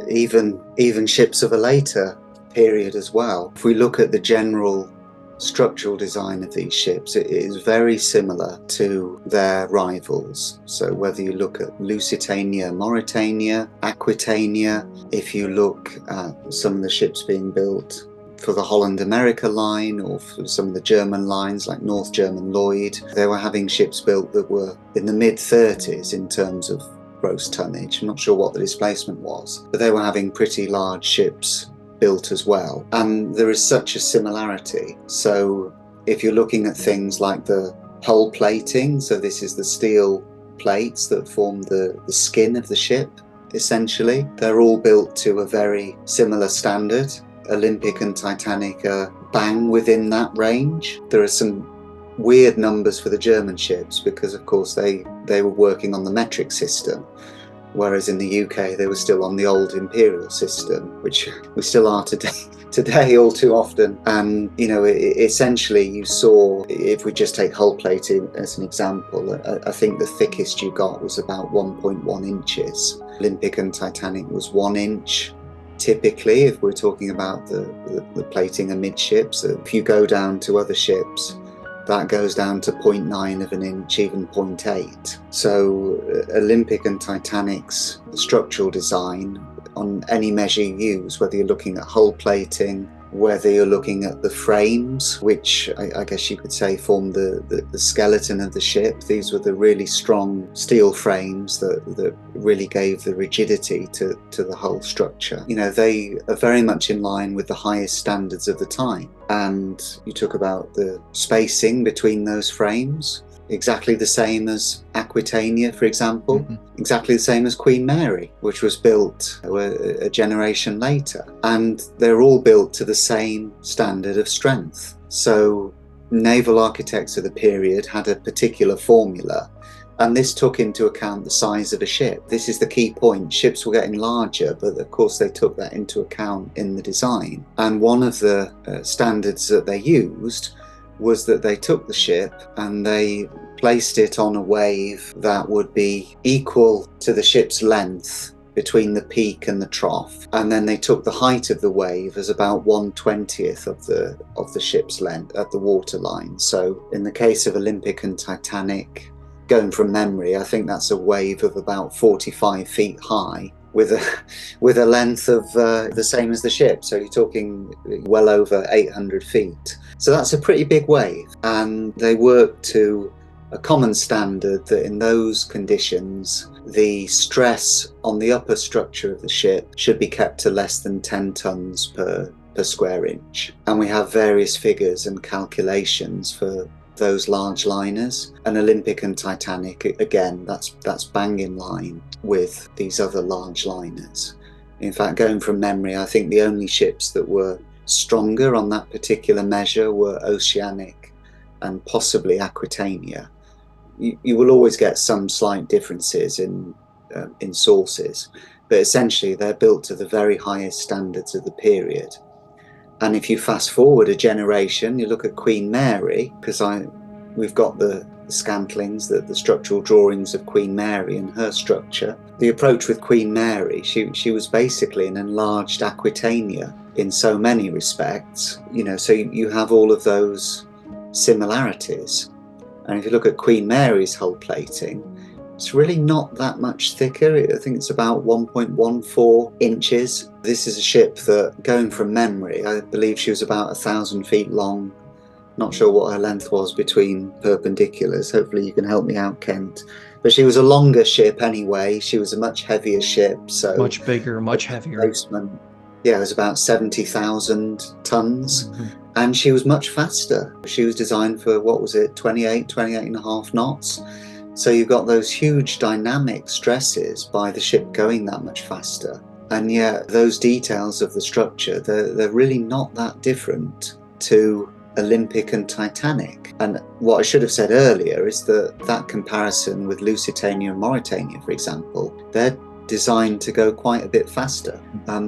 even ships of a later period as well. If we look at the general structural design of these ships, it is very similar to their rivals. So whether you look at Lusitania, Mauretania, Aquitania, if you look at some of the ships being built for the Holland America line, or for some of the German lines like North German Lloyd, they were having ships built that were in the mid-30s in terms of gross tonnage. I'm not sure what the displacement was, but they were having pretty large ships built as well. And there is such a similarity. So if you're looking at things like the hull plating, so this is the steel plates that form the skin of the ship, essentially, they're all built to a very similar standard. Olympic and Titanic are bang within that range. There are some weird numbers for the German ships because, of course, they were working on the metric system, whereas in the UK they were still on the old imperial system, which we still are today all too often. And essentially you saw, if we just take hull plating as an example, I think the thickest you got was about 1.1 inches. Olympic and Titanic was 1 inch. Typically, if we're talking about the plating amidships, if you go down to other ships, that goes down to 0.9 of an inch, even 0.8. So Olympic and Titanic's structural design, on any measure you use, whether you're looking at hull plating, whether you're looking at the frames, which I guess you could say form the skeleton of the ship. These were the really strong steel frames that really gave the rigidity to the whole structure. They are very much in line with the highest standards of the time. And you talk about the spacing between those frames, exactly the same as Aquitania, for example, exactly the same as Queen Mary, which was built a generation later. And they're all built to the same standard of strength. So naval architects of the period had a particular formula, and this took into account the size of a ship. This is the key point. Ships were getting larger, but of course they took that into account in the design. And one of the standards that they used was that they took the ship and they placed it on a wave that would be equal to the ship's length between the peak and the trough, and then they took the height of the wave as about 1/20th of the ship's length at the waterline. So in the case of Olympic and Titanic, going from memory, I think that's a wave of about 45 feet high, with a length of the same as the ship. So you're talking well over 800 feet. So that's a pretty big wave. And they worked to a common standard that in those conditions, the stress on the upper structure of the ship should be kept to less than 10 tons per square inch. And we have various figures and calculations for those large liners. And Olympic and Titanic, again, that's bang in line with these other large liners. In fact, going from memory, I think the only ships that were stronger on that particular measure were Oceanic and possibly Aquitania. You will always get some slight differences in sources, but essentially they're built to the very highest standards of the period. And if you fast forward a generation, you look at Queen Mary, because we've got the scantlings, the structural drawings of Queen Mary and her structure. The approach with Queen Mary, she was basically an enlarged Aquitania in so many respects, so you have all of those similarities. And if you look at Queen Mary's hull plating, it's really not that much thicker. I think it's about 1.14 inches. This is a ship that, going from memory, I believe she was about 1,000 feet long. Not sure what her length was between perpendiculars. Hopefully you can help me out, Kent. But she was a longer ship anyway. She was a much heavier ship. So much bigger, much heavier. Yeah, it was about 70,000 tons. And she was much faster. She was designed for, 28 and a half knots. So you've got those huge dynamic stresses by the ship going that much faster. And yet those details of the structure, they're really not that different to Olympic and Titanic. And what I should have said earlier is that comparison with Lusitania and Mauretania, for example, they're designed to go quite a bit faster.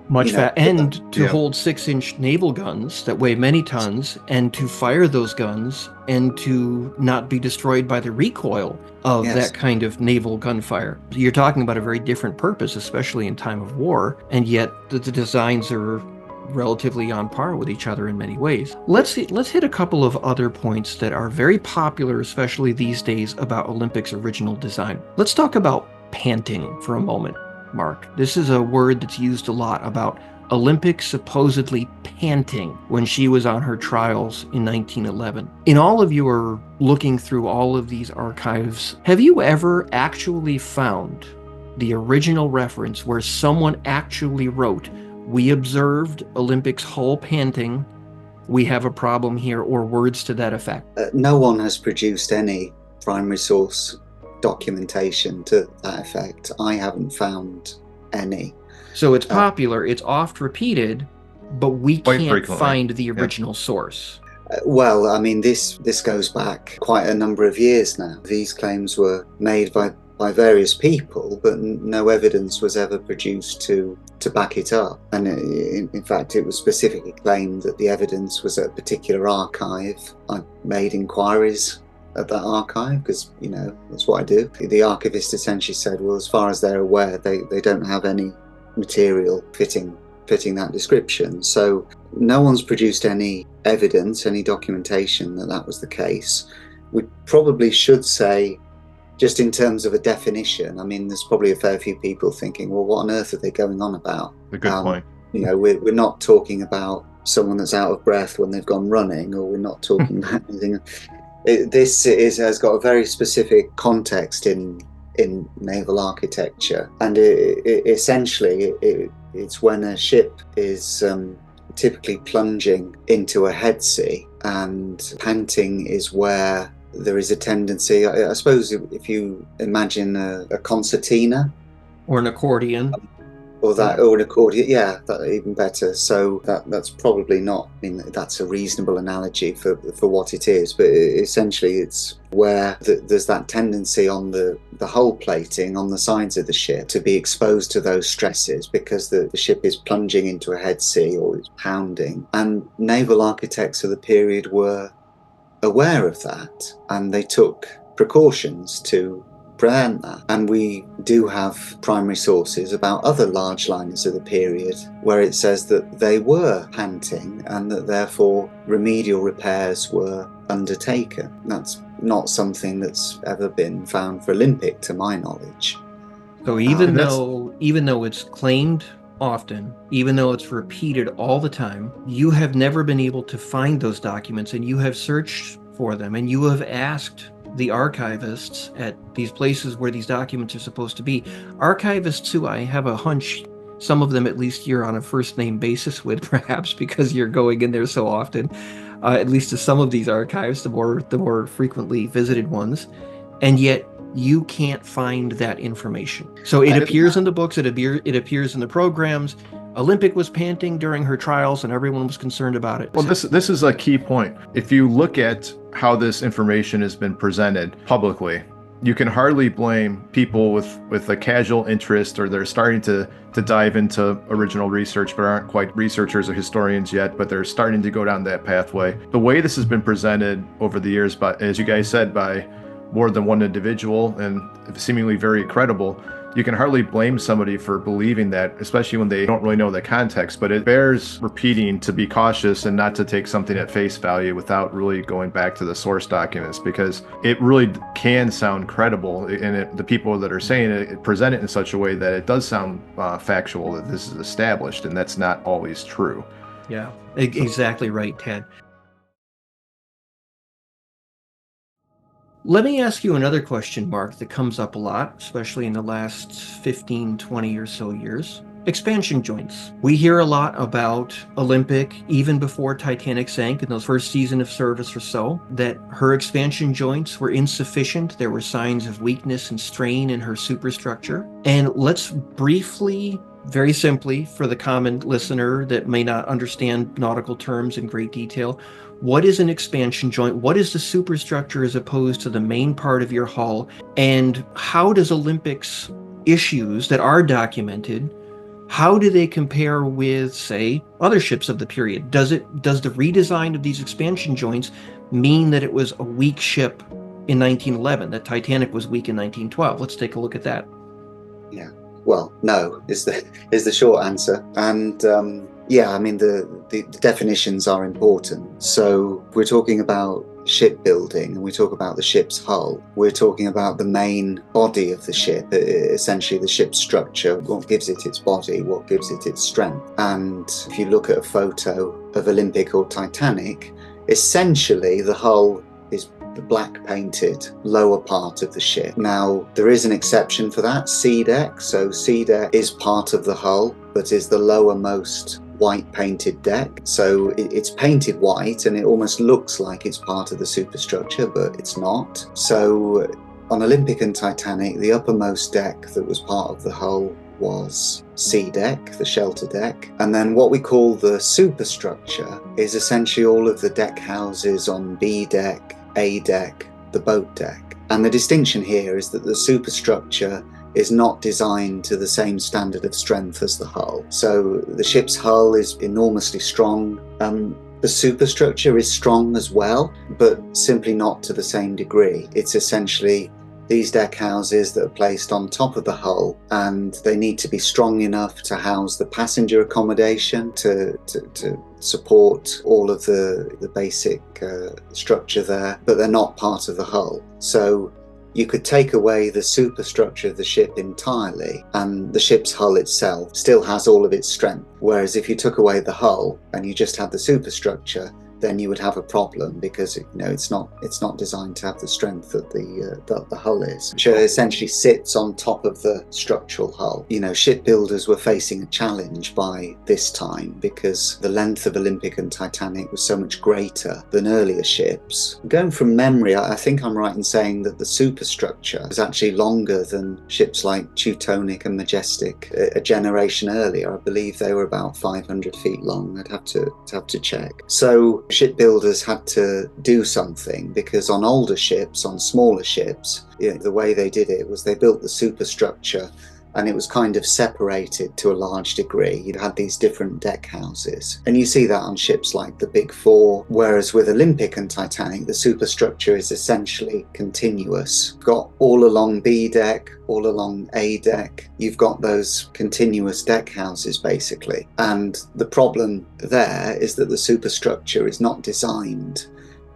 Much faster, and to hold 6-inch naval guns that weigh many tons, and to fire those guns, and to not be destroyed by the recoil of that kind of naval gunfire. You're talking about a very different purpose, especially in time of war, and yet the designs are relatively on par with each other in many ways. Let's hit a couple of other points that are very popular, especially these days, about Olympic's original design. Let's talk about panting for a moment, Mark. This is a word that's used a lot about Olympic supposedly panting when she was on her trials in 1911. In all of your looking through all of these archives, have you ever actually found the original reference where someone actually wrote, "We observed Olympic's hull panting, we have a problem here," or words to that effect? No one has produced any primary source documentation to that effect. I haven't found any. So it's popular, it's oft repeated, but we can't frequently find the original source. Well, I mean, this goes back quite a number of years now. These claims were made by various people, but no evidence was ever produced to back it up. And in fact, it was specifically claimed that the evidence was at a particular archive. I made inquiries at that archive because, that's what I do. The archivist essentially said, well, as far as they're aware, they don't have any material fitting that description. So no one's produced any evidence, any documentation that was the case. We probably should say, just in terms of a definition, I mean, there's probably a fair few people thinking, well, what on earth are they going on about? A good point. We're not talking about someone that's out of breath when they've gone running, or we're not talking about anything. This has got a very specific context in naval architecture, and essentially it's when a ship is typically plunging into a head sea, and panting is where there is a tendency, I suppose, if you imagine a concertina or an accordion, or an accordion, that even better. So that's probably not, that's a reasonable analogy for what it is, but essentially it's where there's that tendency on the hull plating on the sides of the ship to be exposed to those stresses because the ship is plunging into a head sea or it's pounding. And naval architects of the period were aware of that, and they took precautions to prevent that. And we do have primary sources about other large liners of the period where it says that they were panting and that therefore remedial repairs were undertaken. That's not something that's ever been found for Olympic, to my knowledge. So even though it's claimed often, even though it's repeated all the time, you have never been able to find those documents, and you have searched for them, and you have asked the archivists at these places where these documents are supposed to be. Archivists who, I have a hunch, some of them at least you're on a first name basis with, perhaps because you're going in there so often, at least to some of these archives, the more frequently visited ones, and yet you can't find that information. So it appears in the books, it appears in the programs. Olympic was panting during her trials and everyone was concerned about it. Well, this is a key point. If you look at how this information has been presented publicly, you can hardly blame people with a casual interest, or they're starting to dive into original research but aren't quite researchers or historians yet, but they're starting to go down that pathway. The way this has been presented over the years, as you guys said, by more than one individual and seemingly very credible, you can hardly blame somebody for believing that, especially when they don't really know the context. But it bears repeating to be cautious and not to take something at face value without really going back to the source documents, because it really can sound credible, and the people that are saying it present it in such a way that it does sound factual, that this is established, and that's not always true. Yeah, exactly right, Ted. Let me ask you another question, Mark, that comes up a lot, especially in the last 15, 20 or so years. Expansion joints. We hear a lot about Olympic, even before Titanic sank in those first season of service or so, that her expansion joints were insufficient. There were signs of weakness and strain in her superstructure. And let's briefly, very simply, for the common listener that may not understand nautical terms in great detail, what is an expansion joint? What is the superstructure as opposed to the main part of your hull? And how does Olympic's issues that are documented, how do they compare with, say, other ships of the period? Does the redesign of these expansion joints mean that it was a weak ship in 1911, that Titanic was weak in 1912? Let's take a look at that. Yeah. Well, no is the short answer. And yeah, I mean, the definitions are important. So we're talking about shipbuilding and we talk about the ship's hull. We're talking about the main body of the ship, essentially the ship's structure, what gives it its body, what gives it its strength. And if you look at a photo of Olympic or Titanic, essentially the hull is the black painted lower part of the ship. Now, there is an exception for that, sea deck. So sea deck is part of the hull, but is the lowermost white painted deck. So it's painted white and it almost looks like it's part of the superstructure, but it's not. So on Olympic and Titanic, the uppermost deck that was part of the hull was C deck, the shelter deck. And then what we call the superstructure is essentially all of the deck houses on B deck, A deck, the boat deck. And the distinction here is that the superstructure is not designed to the same standard of strength as the hull. So the ship's hull is enormously strong. The superstructure is strong as well, but simply not to the same degree. It's essentially these deck houses that are placed on top of the hull, and they need to be strong enough to house the passenger accommodation, to support all of the basic structure there, but they're not part of the hull. So you could take away the superstructure of the ship entirely and the ship's hull itself still has all of its strength. Whereas if you took away the hull and you just had the superstructure, then you would have a problem, because it's not designed to have the strength that the hull is, which essentially sits on top of the structural hull. Shipbuilders were facing a challenge by this time because the length of Olympic and Titanic was so much greater than earlier ships. Going from memory, I think I'm right in saying that the superstructure was actually longer than ships like Teutonic and Majestic a generation earlier. I believe they were about 500 feet long. I'd have to check. So shipbuilders had to do something, because on older ships, on smaller ships, the way they did it was they built the superstructure and it was kind of separated to a large degree. You had these different deck houses, and you see that on ships like the Big Four, whereas with Olympic and Titanic, the superstructure is essentially continuous. You've got all along B deck, all along A deck, you've got those continuous deck houses basically. And the problem there is that the superstructure is not designed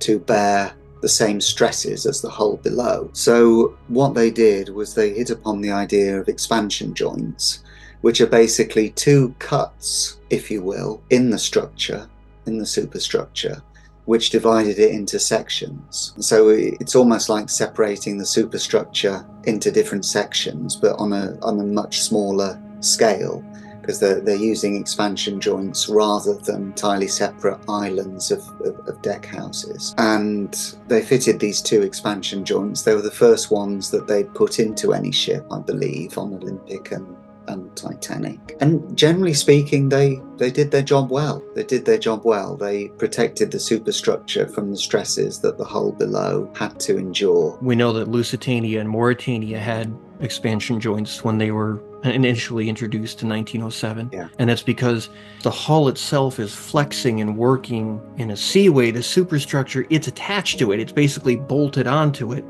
to bear the same stresses as the hull below. So what they did was they hit upon the idea of expansion joints, which are basically two cuts, if you will, in the structure, in the superstructure, which divided it into sections. So it's almost like separating the superstructure into different sections, but on a much smaller scale, because they're using expansion joints rather than entirely separate islands of deck houses. And they fitted these two expansion joints. They were the first ones that they'd put into any ship, I believe, on Olympic and Titanic. And generally speaking, they did their job well. They protected the superstructure from the stresses that the hull below had to endure. We know that Lusitania and Mauretania had expansion joints when they were initially introduced in 1907. Yeah. And that's because the hull itself is flexing and working in a seaway. The superstructure, it's attached to it. It's basically bolted onto it.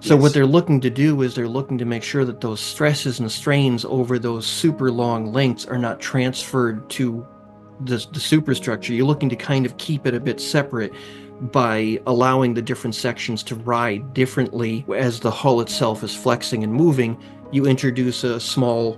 So what Yes. they're looking to do is they're looking to make sure that those stresses and strains over those super long lengths are not transferred to the superstructure. You're looking to kind of keep it a bit separate by allowing the different sections to ride differently as the hull itself is flexing and moving. You introduce a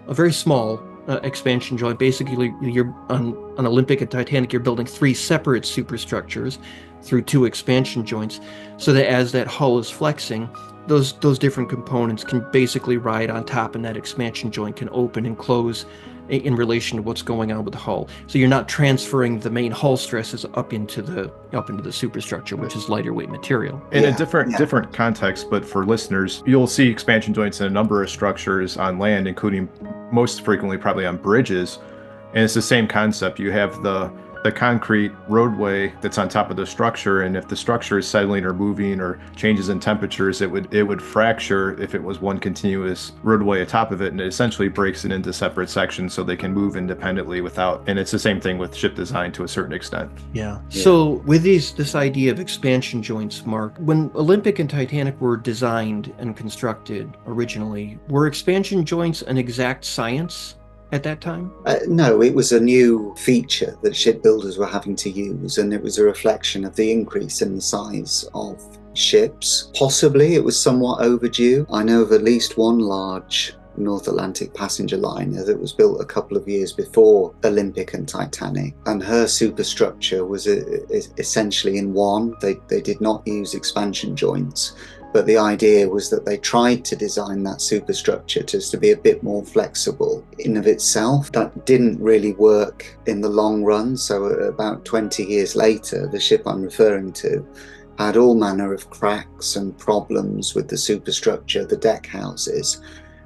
very small expansion joint. Basically, you're on Olympic and Titanic, you're building 3 separate superstructures through 2 expansion joints, so that as that hull is flexing, those different components can basically ride on top, and that expansion joint can open and close in relation to what's going on with the hull. So you're not transferring the main hull stresses up into the superstructure, which is lighter weight material. In a Yeah, different context, but for listeners, you'll see expansion joints in a number of structures on land, including most frequently probably on bridges. And it's the same concept. You have the concrete roadway that's on top of the structure, and if the structure is settling or moving or changes in temperatures, it would fracture if it was one continuous roadway atop of it, and it essentially breaks it into separate sections so they can move independently without. And it's the same thing with ship design to a certain extent. Yeah. So with this idea of expansion joints, Mark, when Olympic and Titanic were designed and constructed originally, were expansion joints an exact science at that time? No, it was a new feature that shipbuilders were having to use, and it was a reflection of the increase in the size of ships. Possibly it was somewhat overdue. I know of at least one large North Atlantic passenger liner that was built a couple of years before Olympic and Titanic, and her superstructure was essentially in one. They did not use expansion joints, but the idea was that they tried to design that superstructure just to be a bit more flexible in of itself. That didn't really work in the long run, so about 20 years later, the ship I'm referring to had all manner of cracks and problems with the superstructure, the deck houses,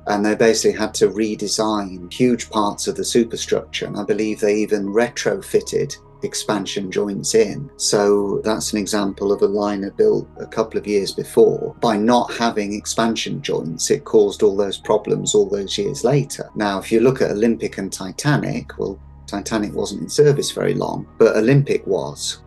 and they basically had to redesign huge parts of the superstructure, and I believe they even retrofitted expansion joints in. So that's an example of a liner built a couple of years before. By not having expansion joints, it caused all those problems all those years later. Now, if you look at Olympic and Titanic, well, Titanic wasn't in service very long, but Olympic was.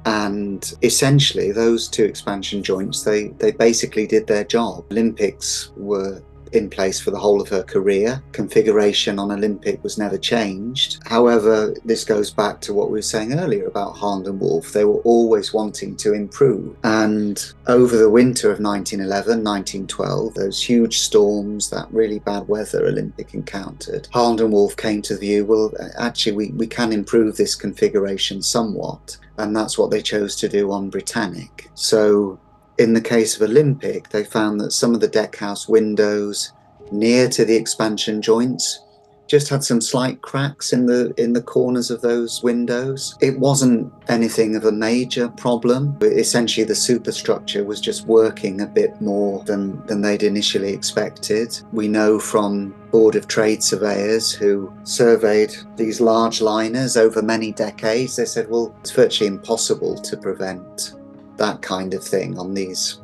And essentially, those 2 expansion joints, they basically did their job. Olympics were in place for the whole of her career. Configuration on Olympic was never changed. However, this goes back to what we were saying earlier about Harland and Wolff. They were always wanting to improve. And over the winter of 1911, 1912, those huge storms, that really bad weather Olympic encountered, Harland and Wolff came to the view, well, actually, we can improve this configuration somewhat. And that's what they chose to do on Britannic. So in the case of Olympic, they found that some of the deckhouse windows near to the expansion joints just had some slight cracks in the corners of those windows. It wasn't anything of a major problem, but essentially the superstructure was just working a bit more than they'd initially expected. We know from Board of Trade surveyors who surveyed these large liners over many decades, they said, well, it's virtually impossible to prevent that kind of thing on these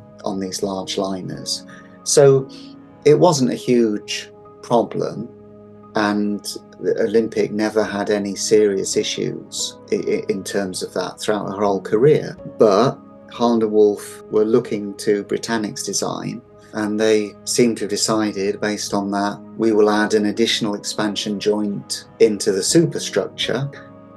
large liners. So it wasn't a huge problem, and Olympic never had any serious issues in terms of that throughout her whole career. But Harland and Wolff were looking to Britannic's design, and they seem to have decided, based on that, we will add an additional expansion joint into the superstructure.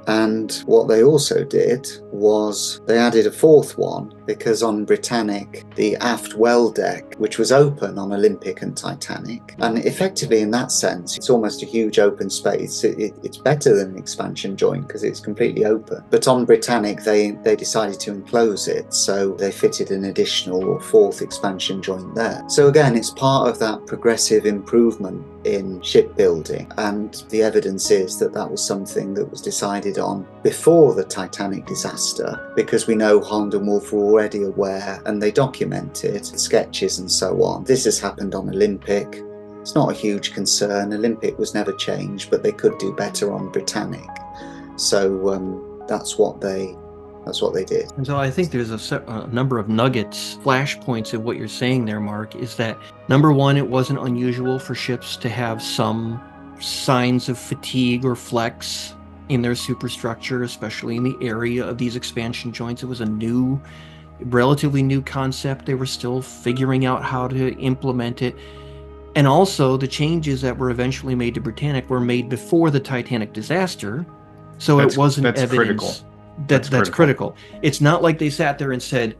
And what they also did was they added a 4th one, because on Britannic, the aft well deck, which was open on Olympic and Titanic, and effectively in that sense, it's almost a huge open space. It's better than an expansion joint because it's completely open. But on Britannic, they decided to enclose it, so they fitted an additional or 4th expansion joint there. So again, it's part of that progressive improvement in shipbuilding, and the evidence is that that was something that was decided on before the Titanic disaster, because we know Harland and Wolff were already aware and they documented sketches and so on. This has happened on Olympic. It's not a huge concern. Olympic was never changed, but they could do better on Britannic. So that's what they did. And so I think there's a number of nuggets, flashpoints of what you're saying there, Mark, is that number one, it wasn't unusual for ships to have some signs of fatigue or flex in their superstructure, especially in the area of these expansion joints. It was a new relatively new concept. They were still figuring out how to implement it. And also, the changes that were eventually made to Britannic were made before the Titanic disaster, so it wasn't that's evidence. That's That's critical. critical. It's not like they sat there and said,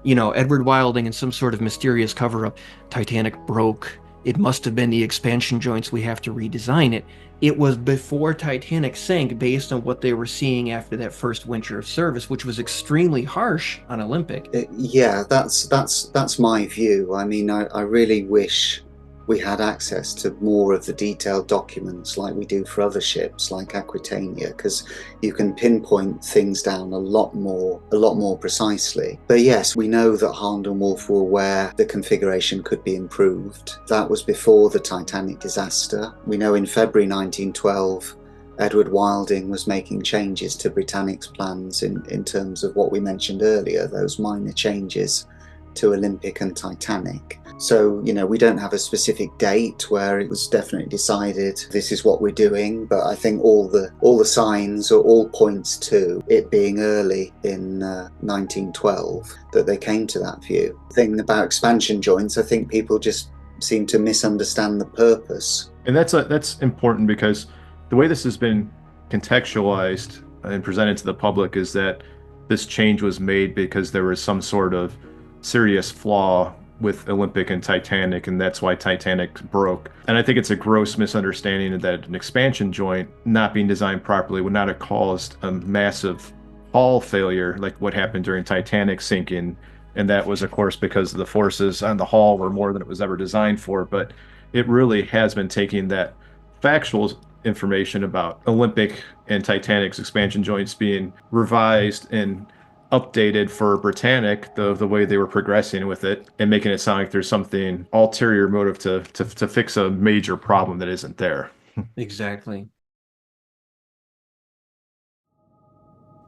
Edward Wilding in some sort of mysterious cover-up, Titanic broke. It must have been the expansion joints. We have to redesign it. It was before Titanic sank, based on what they were seeing after that first winter of service, which was extremely harsh on Olympic. Yeah, that's my view. I mean, I really wish we had access to more of the detailed documents like we do for other ships like Aquitania, because you can pinpoint things down a lot more precisely. But yes, we know that Harland and Wolff were aware the configuration could be improved. That was before the Titanic disaster. We know in February 1912 Edward Wilding was making changes to Britannic's plans in terms of what we mentioned earlier, those minor changes to Olympic and Titanic. So, we don't have a specific date where it was definitely decided this is what we're doing, but I think all the signs or all points to it being early in 1912 that they came to that view. The thing about expansion joints, I think people just seem to misunderstand the purpose. And that's important, because the way this has been contextualized and presented to the public is that this change was made because there was some sort of serious flaw with Olympic and Titanic, and that's why Titanic broke. And I think it's a gross misunderstanding that an expansion joint not being designed properly would not have caused a massive hull failure like what happened during Titanic sinking. And that was, of course, because the forces on the hull were more than it was ever designed for. But it really has been taking that factual information about Olympic and Titanic's expansion joints being revised and updated for Britannic, the way they were progressing with it, and making it sound like there's something ulterior motive to fix a major problem that isn't there. Exactly.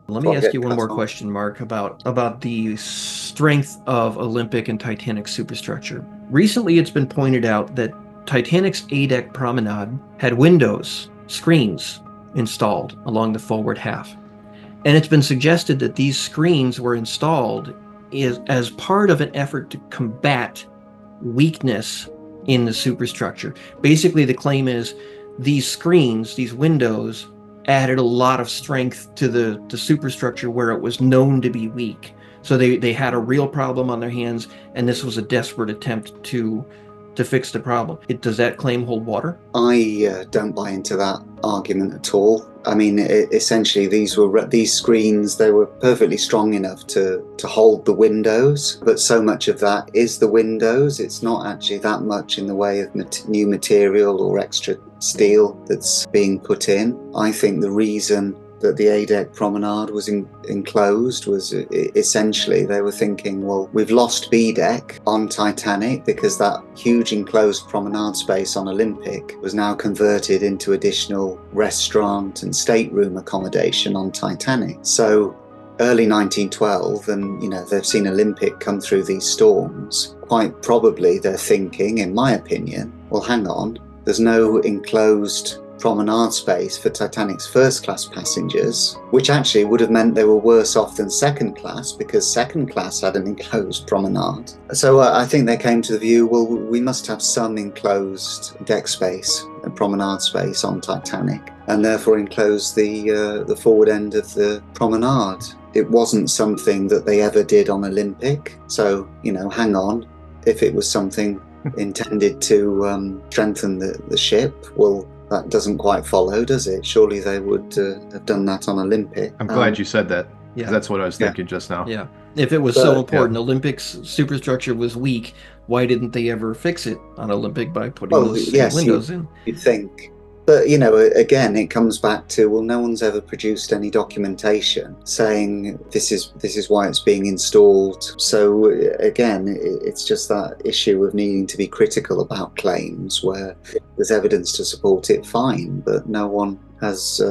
Let me ask you one more question, Mark, about the strength of Olympic and Titanic superstructure. Recently, it's been pointed out that Titanic's A-deck promenade had windows, screens, installed along the forward half. And it's been suggested that these screens were installed as part of an effort to combat weakness in the superstructure. Basically, the claim is these screens, these windows, added a lot of strength to the superstructure where it was known to be weak. So they had a real problem on their hands, and this was a desperate attempt to fix the problem. Does that claim hold water? I don't buy into that argument at all. I mean, essentially, these screens, they were perfectly strong enough to hold the windows, but so much of that is the windows. It's not actually that much in the way of new material or extra steel that's being put in. I think the reason that the A-deck promenade was enclosed was essentially they were thinking, well, we've lost B-deck on Titanic because that huge enclosed promenade space on Olympic was now converted into additional restaurant and stateroom accommodation on Titanic. So early 1912, and they've seen Olympic come through these storms, quite probably they're thinking, in my opinion, well, hang on, there's no enclosed promenade space for Titanic's first class passengers, which actually would have meant they were worse off than second class, because second class had an enclosed promenade. So I think they came to the view, well, we must have some enclosed deck space and promenade space on Titanic, and therefore enclose the forward end of the promenade. It wasn't something that they ever did on Olympic, so hang on, if it was something intended to strengthen the ship, well, that doesn't quite follow, does it? Surely they would have done that on Olympic. I'm glad you said that, because that's what I was thinking just now. Yeah. If it was so important, Olympic's superstructure was weak, why didn't they ever fix it on Olympic by putting those windows in? You'd think. But, again, it comes back to, well, no one's ever produced any documentation saying this is why it's being installed. So, again, it's just that issue of needing to be critical about claims where there's evidence to support it, fine, but no one has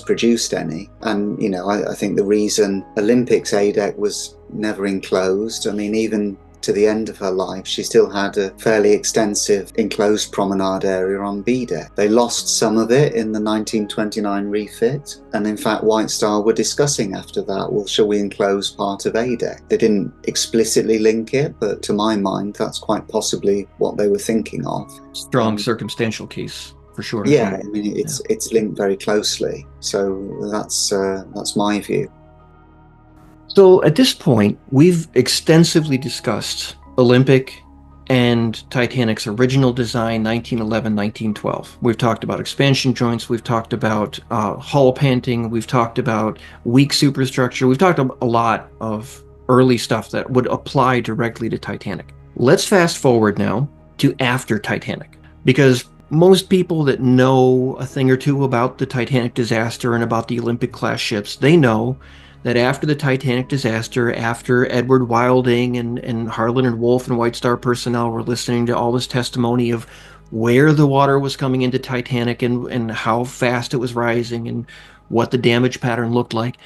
produced any. And, I think the reason Olympic's A-deck was never enclosed, I mean, even to the end of her life, she still had a fairly extensive enclosed promenade area on B deck. They lost some of it in the 1929 refit, and in fact White Star were discussing after that, well, shall we enclose part of A deck? They didn't explicitly link it, but to my mind that's quite possibly what they were thinking of. Strong circumstantial case, for sure. Yeah, I mean it's linked very closely, so that's my view. So at this point, we've extensively discussed Olympic and Titanic's original design, 1911, 1912. We've talked about expansion joints, we've talked about hull panting, we've talked about weak superstructure, we've talked a lot of early stuff that would apply directly to Titanic. Let's fast forward now to after Titanic, because most people that know a thing or two about the Titanic disaster and about the Olympic class ships, they know that after the Titanic disaster, after Edward Wilding and Harlan and Wolff and White Star personnel were listening to all this testimony of where the water was coming into Titanic and how fast it was rising and what the damage pattern looked like,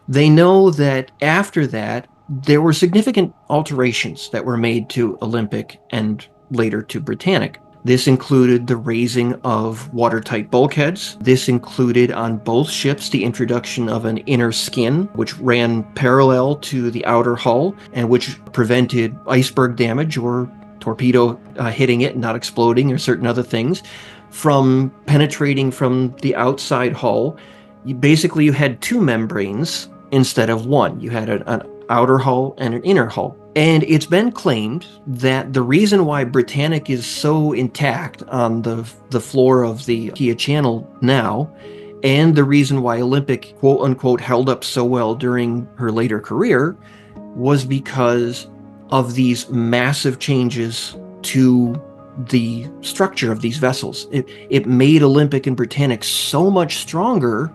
they know that after that, there were significant alterations that were made to Olympic and later to Britannic. This included the raising of watertight bulkheads. This included on both ships the introduction of an inner skin, which ran parallel to the outer hull and which prevented iceberg damage or torpedo hitting it and not exploding or certain other things from penetrating from the outside hull. You had two membranes instead of one. You had an outer hull and an inner hull. And it's been claimed that the reason why Britannic is so intact on the floor of the Kia Channel now, and the reason why Olympic, quote unquote, held up so well during her later career, was because of these massive changes to the structure of these vessels. It made Olympic and Britannic so much stronger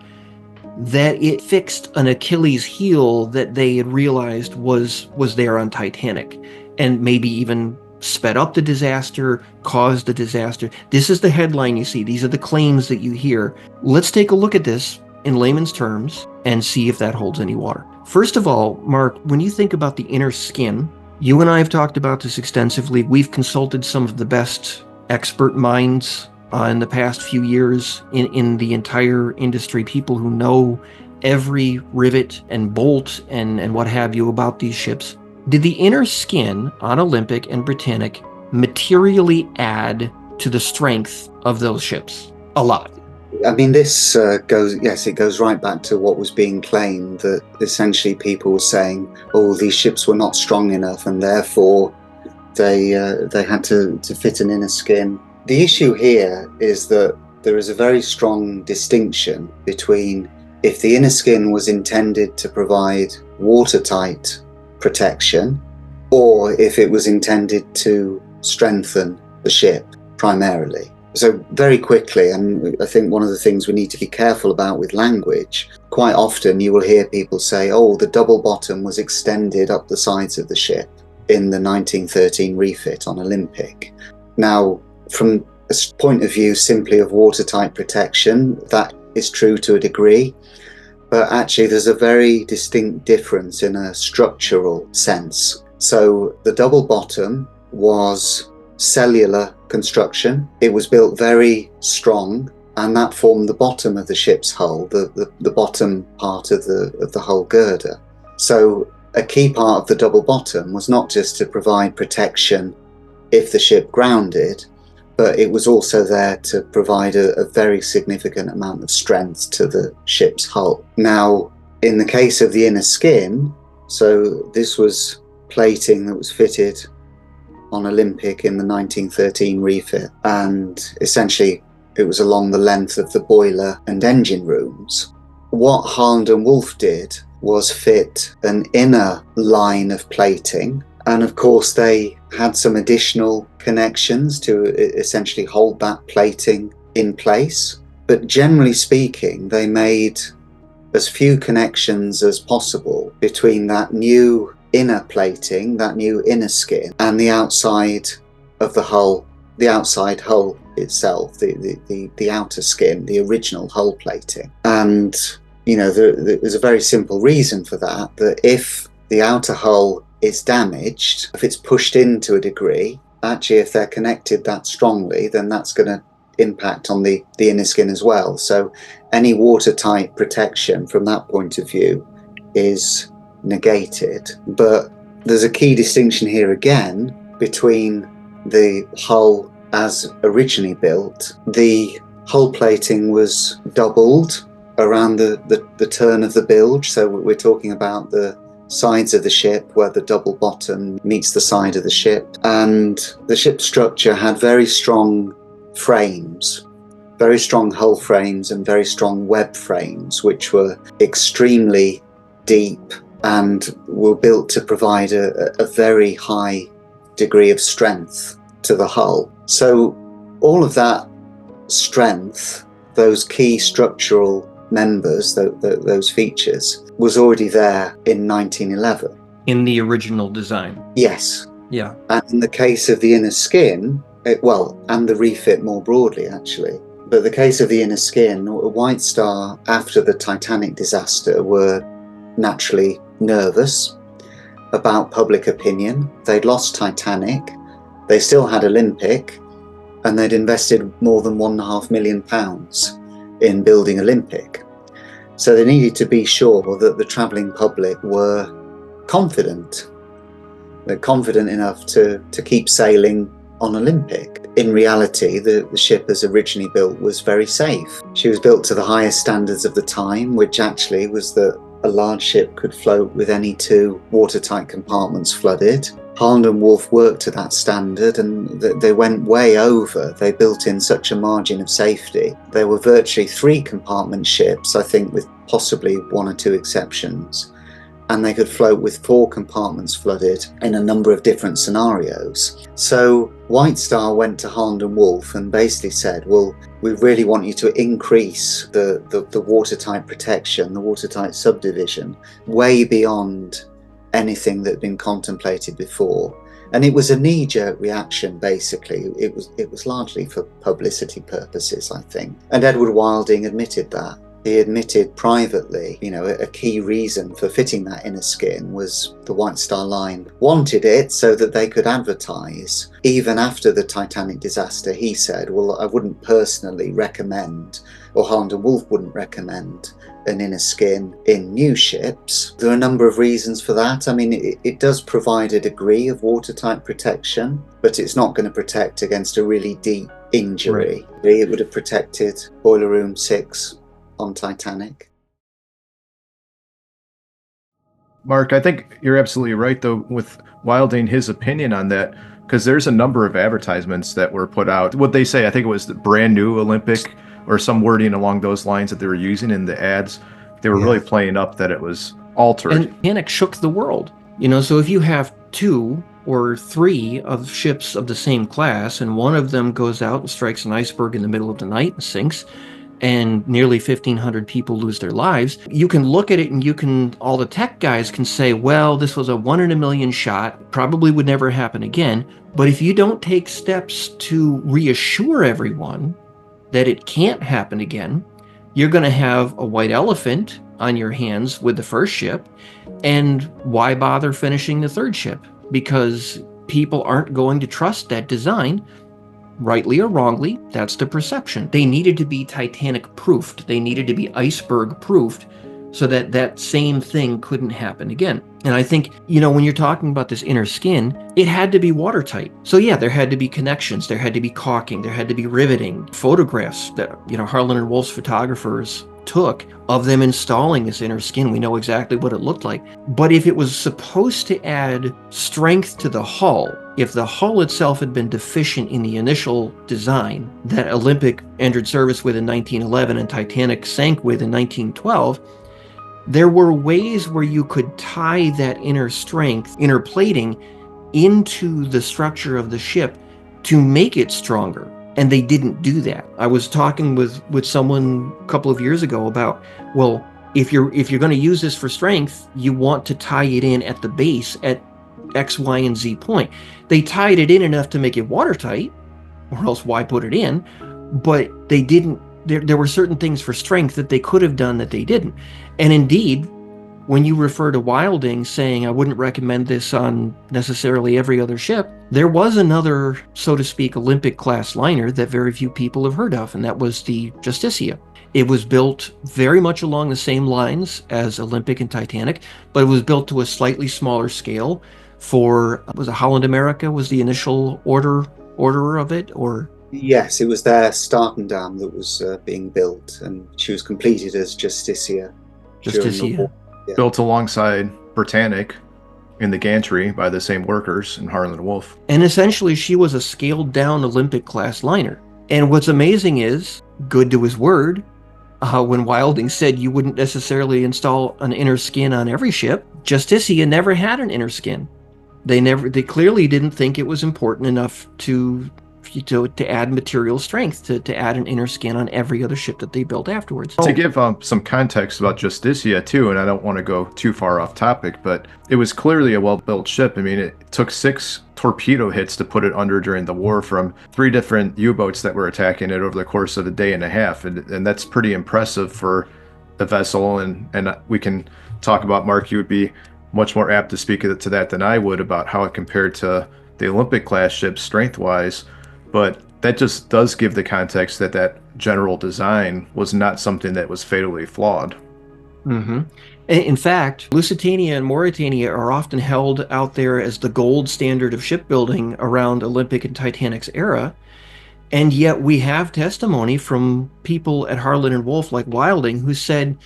that it fixed an Achilles heel that they had realized was there on Titanic, and maybe even sped up the disaster, caused the disaster. This is the headline you see. These are the claims that you hear. Let's take a look at this in layman's terms and see if that holds any water. First of all, Mark, when you think about the inner skin, you and I have talked about this extensively. We've consulted some of the best expert minds in the past few years in the entire industry, people who know every rivet and bolt and what have you about these ships. Did the inner skin on Olympic and Britannic materially add to the strength of those ships? A lot. I mean, this goes right back to what was being claimed, that essentially people were saying, oh, these ships were not strong enough and therefore they had to fit an inner skin. The issue here is that there is a very strong distinction between if the inner skin was intended to provide watertight protection or if it was intended to strengthen the ship primarily. So very quickly, and I think one of the things we need to be careful about with language, quite often you will hear people say, oh, the double bottom was extended up the sides of the ship in the 1913 refit on Olympic. Now, from a point of view simply of watertight protection, that is true to a degree, but actually there's a very distinct difference in a structural sense. So the double bottom was cellular construction. It was built very strong, and that formed the bottom of the ship's hull, the bottom part of the hull girder. So a key part of the double bottom was not just to provide protection if the ship grounded, but it was also there to provide a very significant amount of strength to the ship's hull. Now, in the case of the inner skin, so this was plating that was fitted on Olympic in the 1913 refit, and essentially it was along the length of the boiler and engine rooms. What Harland and Wolff did was fit an inner line of plating, and of course they had some additional connections to essentially hold that plating in place. But generally speaking, they made as few connections as possible between that new inner plating, that new inner skin, and the outside of the hull, the outside hull itself, the outer skin, the original hull plating. And, you know, there's a very simple reason for that, that if the outer hull is damaged, if it's pushed into a degree, actually if they're connected that strongly, then that's going to impact on the inner skin as well. So any watertight protection from that point of view is negated. But there's a key distinction here again between the hull as originally built. The hull plating was doubled around the turn of the bilge. So we're talking about the sides of the ship where the double bottom meets the side of the ship. And the ship's structure had very strong frames, very strong hull frames and very strong web frames, which were extremely deep and were built to provide a very high degree of strength to the hull. So all of that strength, those key structural members, those features, was already there in 1911. In the original design. Yes. Yeah. And in the case of the inner skin, and the refit more broadly, actually. But the case of the inner skin, White Star, after the Titanic disaster, were naturally nervous about public opinion. They'd lost Titanic, they still had Olympic, and they'd invested more than £1.5 million in building Olympic. So they needed to be sure that the travelling public were confident. They're confident enough to keep sailing on Olympic. In reality, the ship as originally built was very safe. She was built to the highest standards of the time, which actually was that a large ship could float with any 2 watertight compartments flooded. Holland and Wolff worked to that standard, and they went way over. They built in such a margin of safety. There were virtually 3 compartment ships, I think, with possibly 1 or 2 exceptions. And they could float with 4 compartments flooded in a number of different scenarios. So White Star went to Holland and Wolff and basically said, well, we really want you to increase the watertight protection, the watertight subdivision, way beyond anything that had been contemplated before. And it was a knee-jerk reaction, basically. It was largely for publicity purposes, I think. And Edward Wilding admitted that. He admitted privately, a key reason for fitting that inner skin was the White Star Line wanted it so that they could advertise. Even after the Titanic disaster, he said, well, I wouldn't personally recommend, or Holland and Wolff wouldn't recommend, an inner skin in new ships. There are a number of reasons for that. I mean, it does provide a degree of watertight protection, but it's not going to protect against a really deep injury. Right. It would have protected Boiler Room 6 on Titanic. Mark, I think you're absolutely right, though, with Wilding, his opinion on that, because there's a number of advertisements that were put out. What they say, I think it was the brand new Olympic or some wording along those lines that they were using in the ads. They were really playing up that it was altered. And Titanic shook the world. So if you have 2 or 3 of ships of the same class, and one of them goes out and strikes an iceberg in the middle of the night and sinks, and nearly 1,500 people lose their lives, you can look at it and all the tech guys can say, well, this was a 1 in a million shot, probably would never happen again. But if you don't take steps to reassure everyone that it can't happen again, you're going to have a white elephant on your hands with the first ship. And why bother finishing the third ship? Because people aren't going to trust that design. Rightly or wrongly, that's the perception. They needed to be Titanic-proofed. They needed to be iceberg-proofed so that that same thing couldn't happen again. And I think, when you're talking about this inner skin, it had to be watertight. So yeah, there had to be connections, there had to be caulking, there had to be riveting. Photographs that, Harlan and Wolff's photographers took of them installing this inner skin, we know exactly what it looked like. But if it was supposed to add strength to the hull, if the hull itself had been deficient in the initial design that Olympic entered service with in 1911 and Titanic sank with in 1912, there were ways where you could tie that inner strength, inner plating, into the structure of the ship to make it stronger. And they didn't do that. I was talking with someone a couple of years ago about, well, if you're going to use this for strength, you want to tie it in at the base at X, Y, and Z point. They tied it in enough to make it watertight, or else why put it in? But they didn't. There were certain things for strength that they could have done that they didn't. And indeed, when you refer to Wilding saying, I wouldn't recommend this on necessarily every other ship, there was another, so to speak, Olympic-class liner that very few people have heard of, and that was the Justicia. It was built very much along the same lines as Olympic and Titanic, but it was built to a slightly smaller scale for, was it Holland America was the initial orderer of it, or? Yes, it was their Startendam that was being built, and she was completed as Justicia during the war. Justicia. Yeah. Built alongside Britannic in the gantry by the same workers in Harland Wolff. And essentially, she was a scaled-down Olympic-class liner. And what's amazing is, good to his word, when Wilding said you wouldn't necessarily install an inner skin on every ship, Justicia never had an inner skin. They clearly didn't think it was important enough to add material strength, to add an inner skin on every other ship that they built afterwards. To give some context about Justicia too, and I don't want to go too far off topic, but it was clearly a well-built ship. I mean, it took 6 torpedo hits to put it under during the war from 3 different U-boats that were attacking it over the course of a day and a half, and that's pretty impressive for a vessel. And we can talk about, Mark, you would be much more apt to speak to that than I would about how it compared to the Olympic-class ships strength-wise. But that just does give the context that that general design was not something that was fatally flawed. Mm-hmm. In fact, Lusitania and Mauretania are often held out there as the gold standard of shipbuilding around Olympic and Titanic's era. And yet we have testimony from people at Harland and Wolff like Wilding who said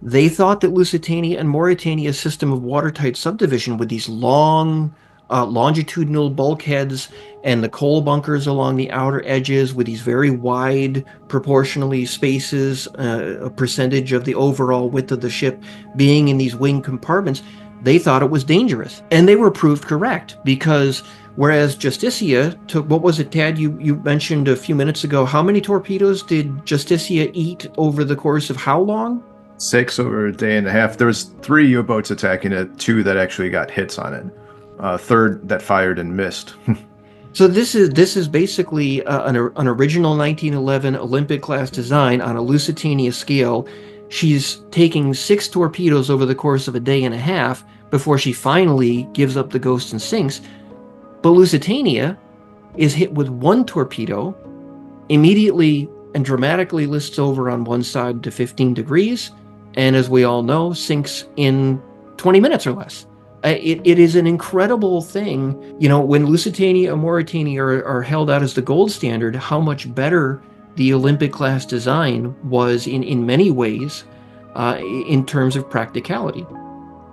they thought that Lusitania and Mauretania's system of watertight subdivision with these long longitudinal bulkheads and the coal bunkers along the outer edges with these very wide proportionally spaces, a percentage of the overall width of the ship being in these wing compartments, they thought it was dangerous. And they were proved correct, because whereas Justicia took, what was it, Tad, you mentioned a few minutes ago, how many torpedoes did Justicia eat over the course of how long? 6 over a day and a half. There was 3 U-boats attacking it, 2 that actually got hits on it. 3rd that fired and missed. So this is basically an original 1911 Olympic-class design on a Lusitania scale. She's taking 6 torpedoes over the course of a day and a half before she finally gives up the ghost and sinks. But Lusitania is hit with 1 torpedo, immediately and dramatically lists over on one side to 15 degrees, and as we all know, sinks in 20 minutes or less. It is an incredible thing, you know, when Lusitania and Mauretania are held out as the gold standard, how much better the Olympic-class design was in many ways in terms of practicality.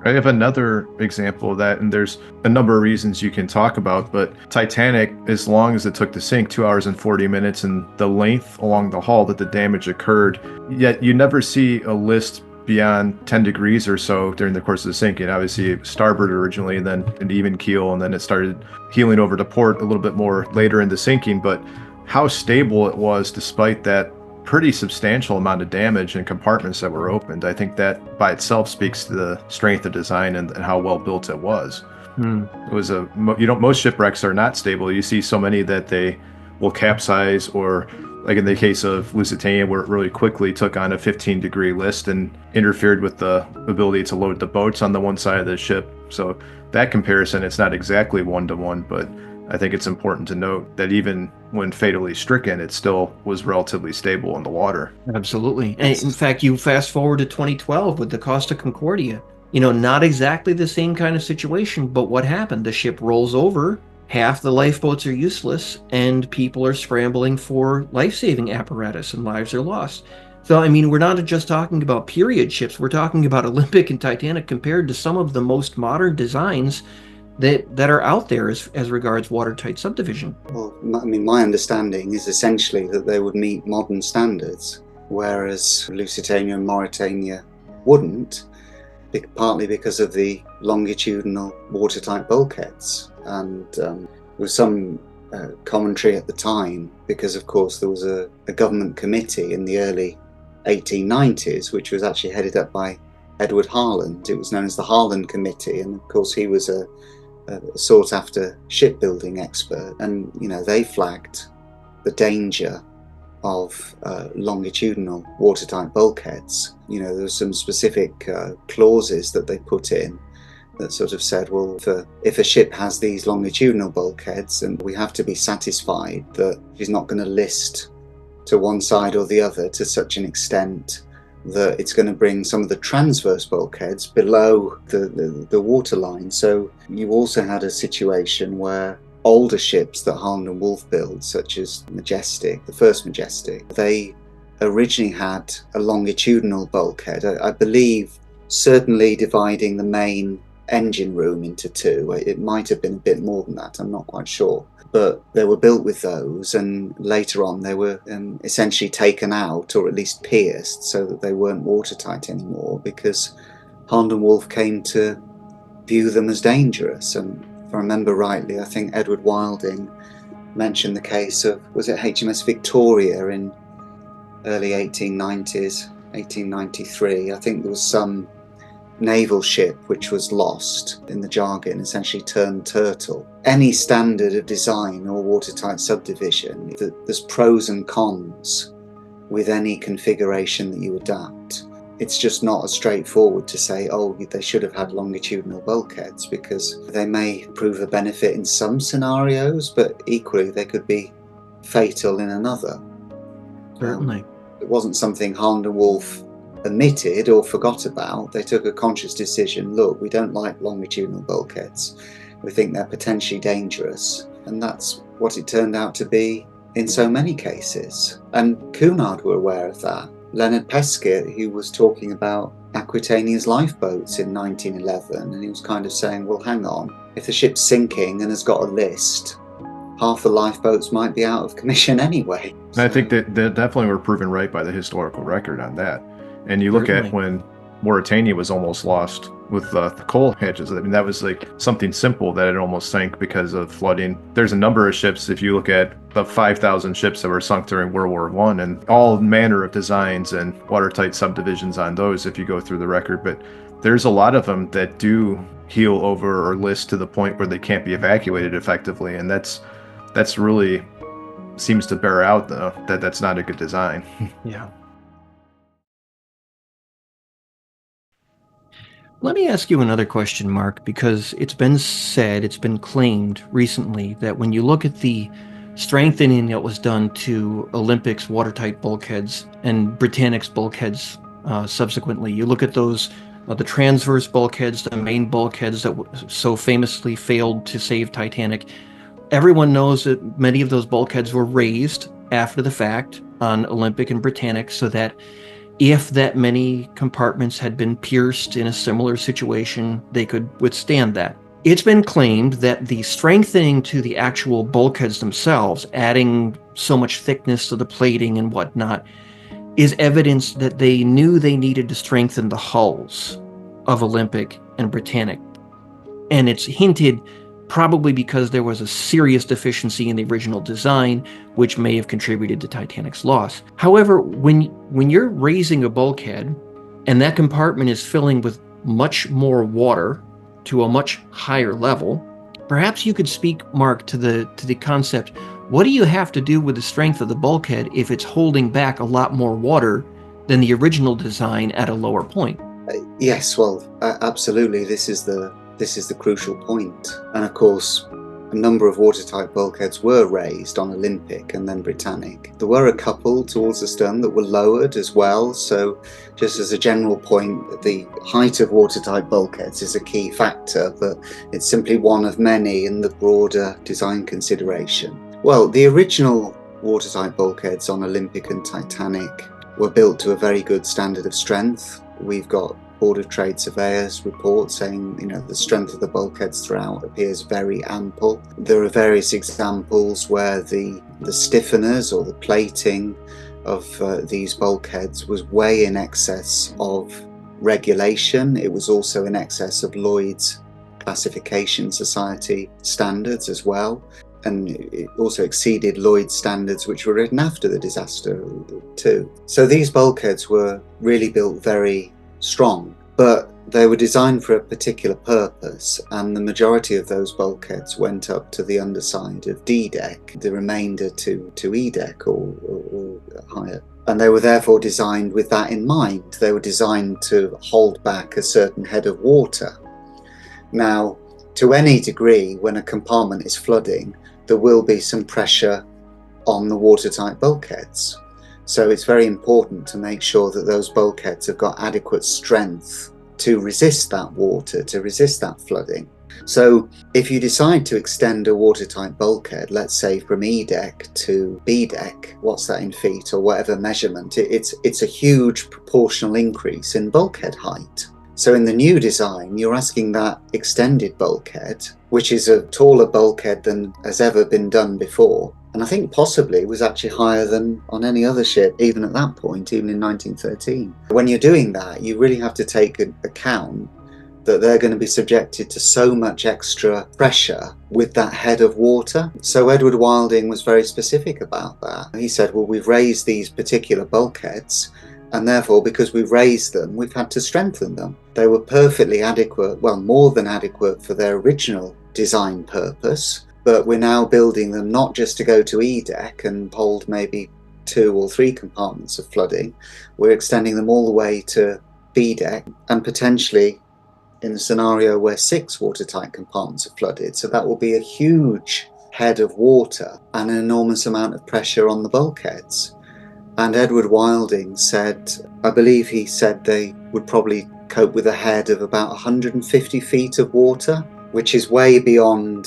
I have another example of that, and there's a number of reasons you can talk about, but Titanic, as long as it took to sink, 2 hours and 40 minutes, and the length along the hull that the damage occurred, yet you never see a list beyond 10 degrees or so during the course of the sinking. Obviously, starboard originally, then an even keel, and then it started heeling over to port a little bit more later in the sinking. But how stable it was despite that pretty substantial amount of damage and compartments that were opened, I think that by itself speaks to the strength of design and how well built it was. It was most shipwrecks are not stable. You see so many that they will capsize, or like in the case of Lusitania, where it really quickly took on a 15-degree list and interfered with the ability to load the boats on the one side of the ship. So that comparison, it's not exactly one-to-one, but I think it's important to note that even when fatally stricken, it still was relatively stable in the water. Absolutely. And in fact, you fast forward to 2012 with the Costa Concordia. You know, not exactly the same kind of situation, but what happened? The ship rolls over, half the lifeboats are useless, and people are scrambling for life-saving apparatus, and lives are lost. So, I mean, we're not just talking about period ships, we're talking about Olympic and Titanic compared to some of the most modern designs that are out there as regards watertight subdivision. Well, I mean, my understanding is essentially that they would meet modern standards, whereas Lusitania and Mauretania wouldn't, partly because of the longitudinal watertight bulkheads. And there was some commentary at the time, because of course there was a government committee in the early 1890s, which was actually headed up by Edward Harland. It was known as the Harland Committee, and of course he was a sought-after shipbuilding expert. And you know, they flagged the danger of longitudinal watertight bulkheads. There were some specific clauses that they put in that sort of said, well, if a ship has these longitudinal bulkheads, and we have to be satisfied that she's not going to list to one side or the other to such an extent that it's going to bring some of the transverse bulkheads below the waterline. So you also had a situation where older ships that Harland and Wolff built, such as Majestic, the first Majestic, they originally had a longitudinal bulkhead, I believe certainly dividing the main engine room into two. It might have been a bit more than that, I'm not quite sure. But they were built with those, and later on they were essentially taken out, or at least pierced, so that they weren't watertight anymore, because Harland and Wolff came to view them as dangerous. And if I remember rightly, I think Edward Wilding mentioned the case of, was it HMS Victoria in early 1890s, 1893? I think there was some naval ship which was lost, in the jargon, essentially turned turtle. Any standard of design or watertight subdivision, there's pros and cons with any configuration that you adapt. It's just not as straightforward to say, oh, they should have had longitudinal bulkheads, because they may prove a benefit in some scenarios, but equally they could be fatal in another. Certainly. It wasn't something Harland and Wolff omitted or forgot about. They took a conscious decision, look, we don't like longitudinal bulkheads. We think they're potentially dangerous. And that's what it turned out to be in so many cases. And Cunard were aware of that. Leonard Peskett, who was talking about Aquitania's lifeboats in 1911, and he was kind of saying, well, hang on, if the ship's sinking and has got a list, half the lifeboats might be out of commission anyway. And I think that definitely were proven right by the historical record on that. And you look at when Mauritania was almost lost with the coal hedges. I mean, that was like something simple that it almost sank because of flooding. There's a number of ships, if you look at the 5,000 ships that were sunk during World War I, and all manner of designs and watertight subdivisions on those, if you go through the record. But there's a lot of them that do heel over or list to the point where they can't be evacuated effectively. And that's really seems to bear out, though, that that's not a good design. Yeah. Let me ask you another question, Mark, because it's been claimed recently that when you look at the strengthening that was done to Olympic's watertight bulkheads and Britannic's bulkheads subsequently, you look at those, the transverse bulkheads, the main bulkheads that so famously failed to save Titanic. Everyone knows that many of those bulkheads were raised after the fact on Olympic and Britannic, so that if that many compartments had been pierced in a similar situation, they could withstand that. It's been claimed that the strengthening to the actual bulkheads themselves, adding so much thickness to the plating and whatnot, is evidence that they knew they needed to strengthen the hulls of Olympic and Britannic. And it's hinted probably because there was a serious deficiency in the original design, which may have contributed to Titanic's loss. However, when you're raising a bulkhead and that compartment is filling with much more water to a much higher level, perhaps you could speak, Mark, to the concept, what do you have to do with the strength of the bulkhead if it's holding back a lot more water than the original design at a lower point? Yes, well, absolutely. This is the crucial point. And of course, a number of watertight bulkheads were raised on Olympic and then Britannic. There were a couple towards the stern that were lowered as well. So just as a general point, the height of watertight bulkheads is a key factor, but it's simply one of many in the broader design consideration. Well, the original watertight bulkheads on Olympic and Titanic were built to a very good standard of strength. We've got Board of Trade Surveyors report saying, the strength of the bulkheads throughout appears very ample. There are various examples where the stiffeners or the plating of these bulkheads was way in excess of regulation. It was also in excess of Lloyd's Classification Society standards as well. And it also exceeded Lloyd's standards, which were written after the disaster too. So these bulkheads were really built very strong, but they were designed for a particular purpose, and the majority of those bulkheads went up to the underside of D deck, the remainder to E deck or higher. And they were therefore designed with that in mind. They were designed to hold back a certain head of water. Now, to any degree, when a compartment is flooding, there will be some pressure on the watertight bulkheads. So it's very important to make sure that those bulkheads have got adequate strength to resist that water, to resist that flooding. So if you decide to extend a watertight bulkhead, let's say from E deck to B deck, what's that in feet or whatever measurement, it's a huge proportional increase in bulkhead height. So in the new design, you're asking that extended bulkhead, which is a taller bulkhead than has ever been done before, and I think possibly was actually higher than on any other ship, even at that point, even in 1913. When you're doing that, you really have to take account that they're going to be subjected to so much extra pressure with that head of water. So Edward Wilding was very specific about that. He said, well, we've raised these particular bulkheads, and therefore, because we've raised them, we've had to strengthen them. They were perfectly adequate, well, more than adequate for their original design purpose, but we're now building them not just to go to E deck and hold maybe 2 or 3 compartments of flooding. We're extending them all the way to B deck, and potentially in a scenario where 6 watertight compartments are flooded. So that will be a huge head of water and an enormous amount of pressure on the bulkheads. And Edward Wilding said, I believe he said they would probably cope with a head of about 150 feet of water, which is way beyond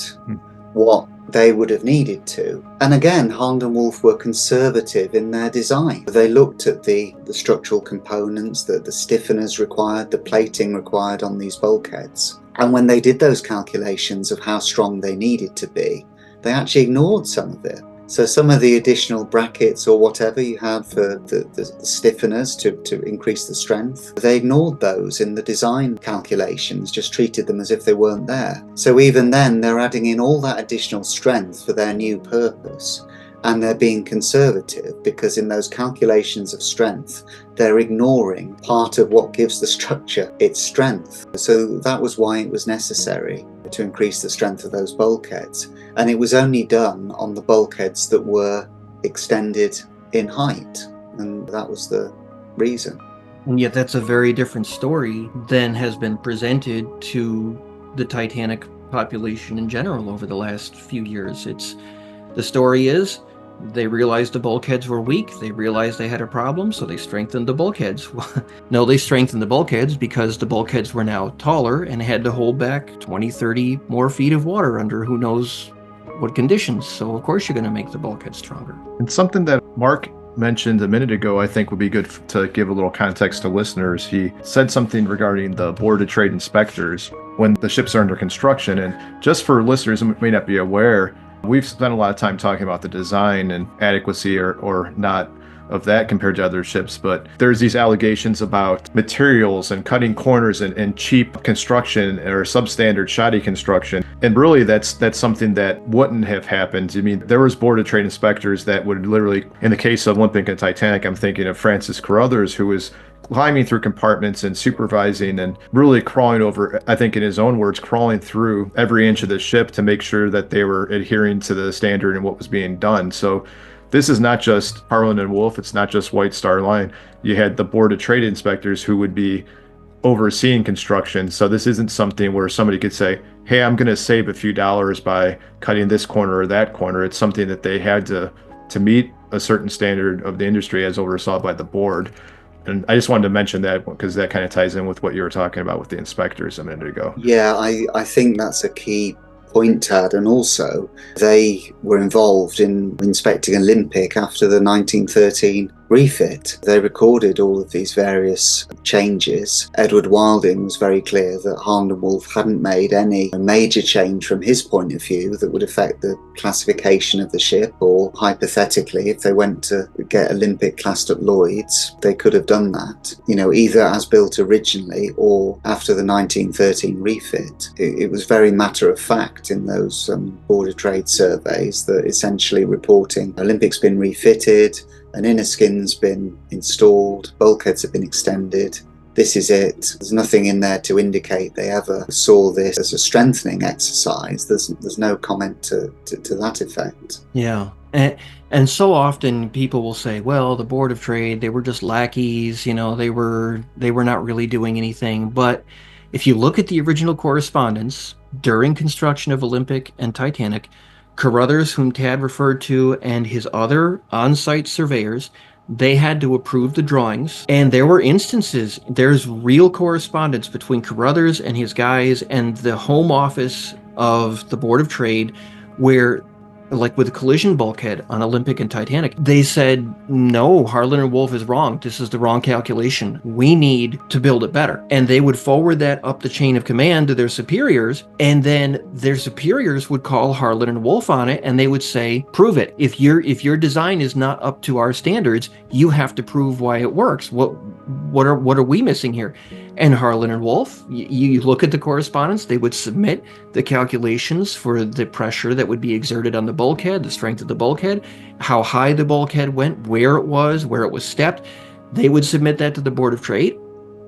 what they would have needed to. And again, Harland and Wolff were conservative in their design. They looked at the structural components, the stiffeners required, the plating required on these bulkheads. And when they did those calculations of how strong they needed to be, they actually ignored some of it. So some of the additional brackets or whatever you had for the stiffeners to increase the strength, they ignored those in the design calculations, just treated them as if they weren't there. So even then, they're adding in all that additional strength for their new purpose. And they're being conservative because in those calculations of strength, they're ignoring part of what gives the structure its strength. So that was why it was necessary to increase the strength of those bulkheads. And it was only done on the bulkheads that were extended in height. And that was the reason. And yet that's a very different story than has been presented to the Titanic population in general over the last few years. The story is, they realized the bulkheads were weak, they realized they had a problem, so they strengthened the bulkheads. No, they strengthened the bulkheads because the bulkheads were now taller and had to hold back 20, 30 more feet of water under who knows what conditions. So of course you're going to make the bulkhead stronger. And something that Mark mentioned a minute ago, I think would be good to give a little context to listeners. He said something regarding the Board of Trade inspectors when the ships are under construction. And just for listeners who may not be aware, we've spent a lot of time talking about the design and adequacy or not of that compared to other ships, but there's these allegations about materials and cutting corners and cheap construction or substandard shoddy construction. And really that's something that wouldn't have happened. I mean, there was Board of Trade inspectors that would literally, in the case of Olympic and Titanic, I'm thinking of Francis Carruthers, who was climbing through compartments and supervising and really crawling over, I think in his own words, crawling through every inch of the ship to make sure that they were adhering to the standard and what was being done. So this is not just Harland and Wolff, it's not just White Star Line. You had the Board of Trade inspectors who would be overseeing construction. So this isn't something where somebody could say, hey, I'm going to save a few dollars by cutting this corner or that corner. It's something that they had to meet a certain standard of the industry as oversaw by the board. And I just wanted to mention that because that kind of ties in with what you were talking about with the inspectors a minute ago. Yeah, I think that's a key point, Tad. And also, they were involved in inspecting Olympic after the 1913 refit. They recorded all of these various changes. Edward Wilding was very clear that Harland and Wolff hadn't made any major change from his point of view that would affect the classification of the ship, or hypothetically, if they went to get Olympic classed at Lloyd's, they could have done that, either as built originally or after the 1913 refit. It was very matter of fact in those Board of Trade surveys that essentially reporting Olympic's been refitted, an inner skin's been installed, bulkheads have been extended. This is it. There's nothing in there to indicate they ever saw this as a strengthening exercise. There's no comment to that effect. Yeah. And so often people will say, well, the Board of Trade, they were just lackeys, they were not really doing anything. But if you look at the original correspondence during construction of Olympic and Titanic, Carruthers, whom Tad referred to, and his other on-site surveyors, they had to approve the drawings. And there were instances, there's real correspondence between Carruthers and his guys and the home office of the Board of Trade where, like with the collision bulkhead on Olympic and Titanic, they said, no, Harlan and Wolff is wrong. This is the wrong calculation. We need to build it better. And they would forward that up the chain of command to their superiors. And then their superiors would call Harlan and Wolff on it. And they would say, prove it. If your design is not up to our standards, you have to prove why it works. What are we missing here? And Harlan and Wolff, you look at the correspondence, they would submit the calculations for the pressure that would be exerted on the bulkhead, the strength of the bulkhead, how high the bulkhead went, where it was stepped. They would submit that to the Board of Trade.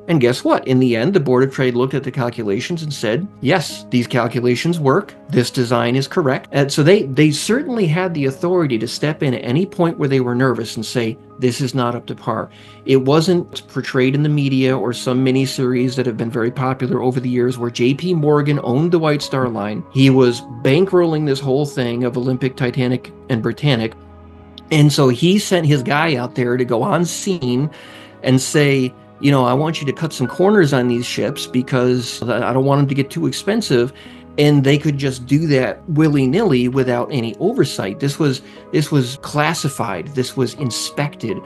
And guess what? In the end, the Board of Trade looked at the calculations and said, yes, these calculations work. This design is correct. And so they certainly had the authority to step in at any point where they were nervous and say, this is not up to par. It wasn't portrayed in the media or some miniseries that have been very popular over the years where J.P. Morgan owned the White Star Line. He was bankrolling this whole thing of Olympic, Titanic, and Britannic. And so he sent his guy out there to go on scene and say, I want you to cut some corners on these ships because I don't want them to get too expensive. And they could just do that willy-nilly without any oversight. This was classified. This was inspected.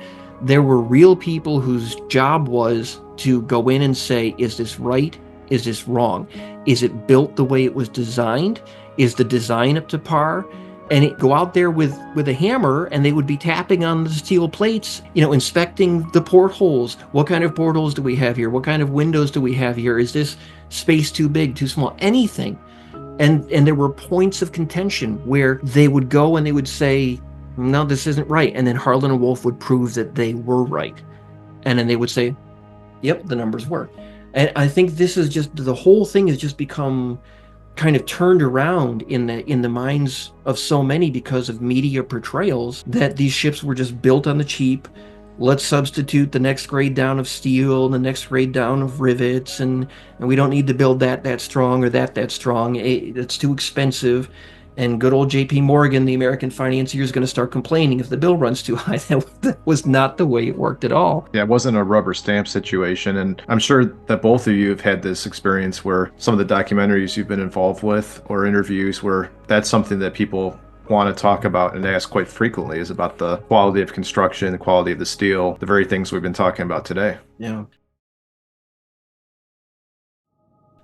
There were real people whose job was to go in and say, is this right? Is this wrong? Is it built the way it was designed? Is the design up to par? And it go out there with a hammer, and they would be tapping on the steel plates, inspecting the portholes. What kind of portholes do we have here? What kind of windows do we have here? Is this space too big, too small? Anything. And there were points of contention where they would go and they would say, no, this isn't right. And then Harlan and Wolff would prove that they were right. And then they would say, yep, the numbers work. And I think this is just, the whole thing has just become kind of turned around in the minds of so many because of media portrayals that these ships were just built on the cheap. Let's substitute the next grade down of steel and the next grade down of rivets, and we don't need to build that strong or that strong. It's too expensive. And good old J.P. Morgan, the American financier, is going to start complaining if the bill runs too high. That was not the way it worked at all. Yeah, it wasn't a rubber stamp situation. And I'm sure that both of you have had this experience where some of the documentaries you've been involved with or interviews where that's something that people want to talk about and ask quite frequently is about the quality of construction, the quality of the steel, the very things we've been talking about today. Yeah.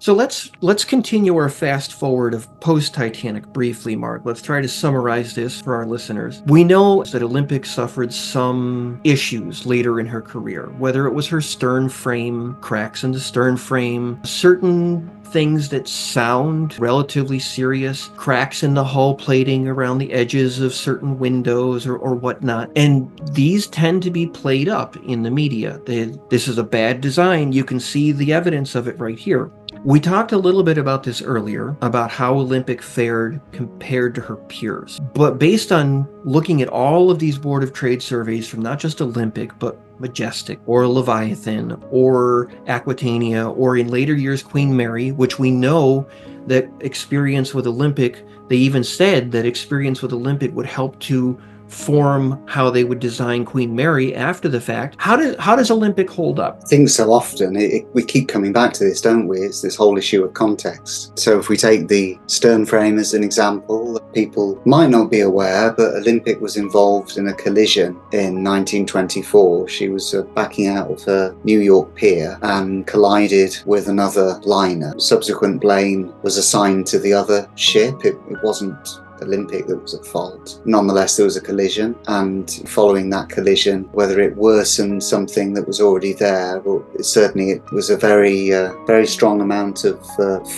So let's continue our fast forward of post-Titanic briefly, Mark. Let's try to summarize this for our listeners. We know that Olympic suffered some issues later in her career, whether it was her stern frame, cracks in the stern frame, certain things that sound relatively serious, cracks in the hull plating around the edges of certain windows or whatnot. And these tend to be played up in the media. This is a bad design. You can see the evidence of it right here. We talked a little bit about this earlier, about how Olympic fared compared to her peers. But based on looking at all of these Board of Trade surveys from not just Olympic, but Majestic, or Leviathan, or Aquitania, or in later years Queen Mary, which we know that experience with Olympic, they even said that experience with Olympic would help to form how they would design Queen Mary after the fact. How does Olympic hold up? I think so often, we keep coming back to this, don't we? It's this whole issue of context. So if we take the stern frame as an example, people might not be aware, but Olympic was involved in a collision in 1924. She was backing out of her New York pier and collided with another liner. Subsequent blame was assigned to the other ship. It wasn't Olympic that was at fault. Nonetheless, there was a collision, and following that collision, whether it worsened something that was already there, but certainly it was a very strong amount of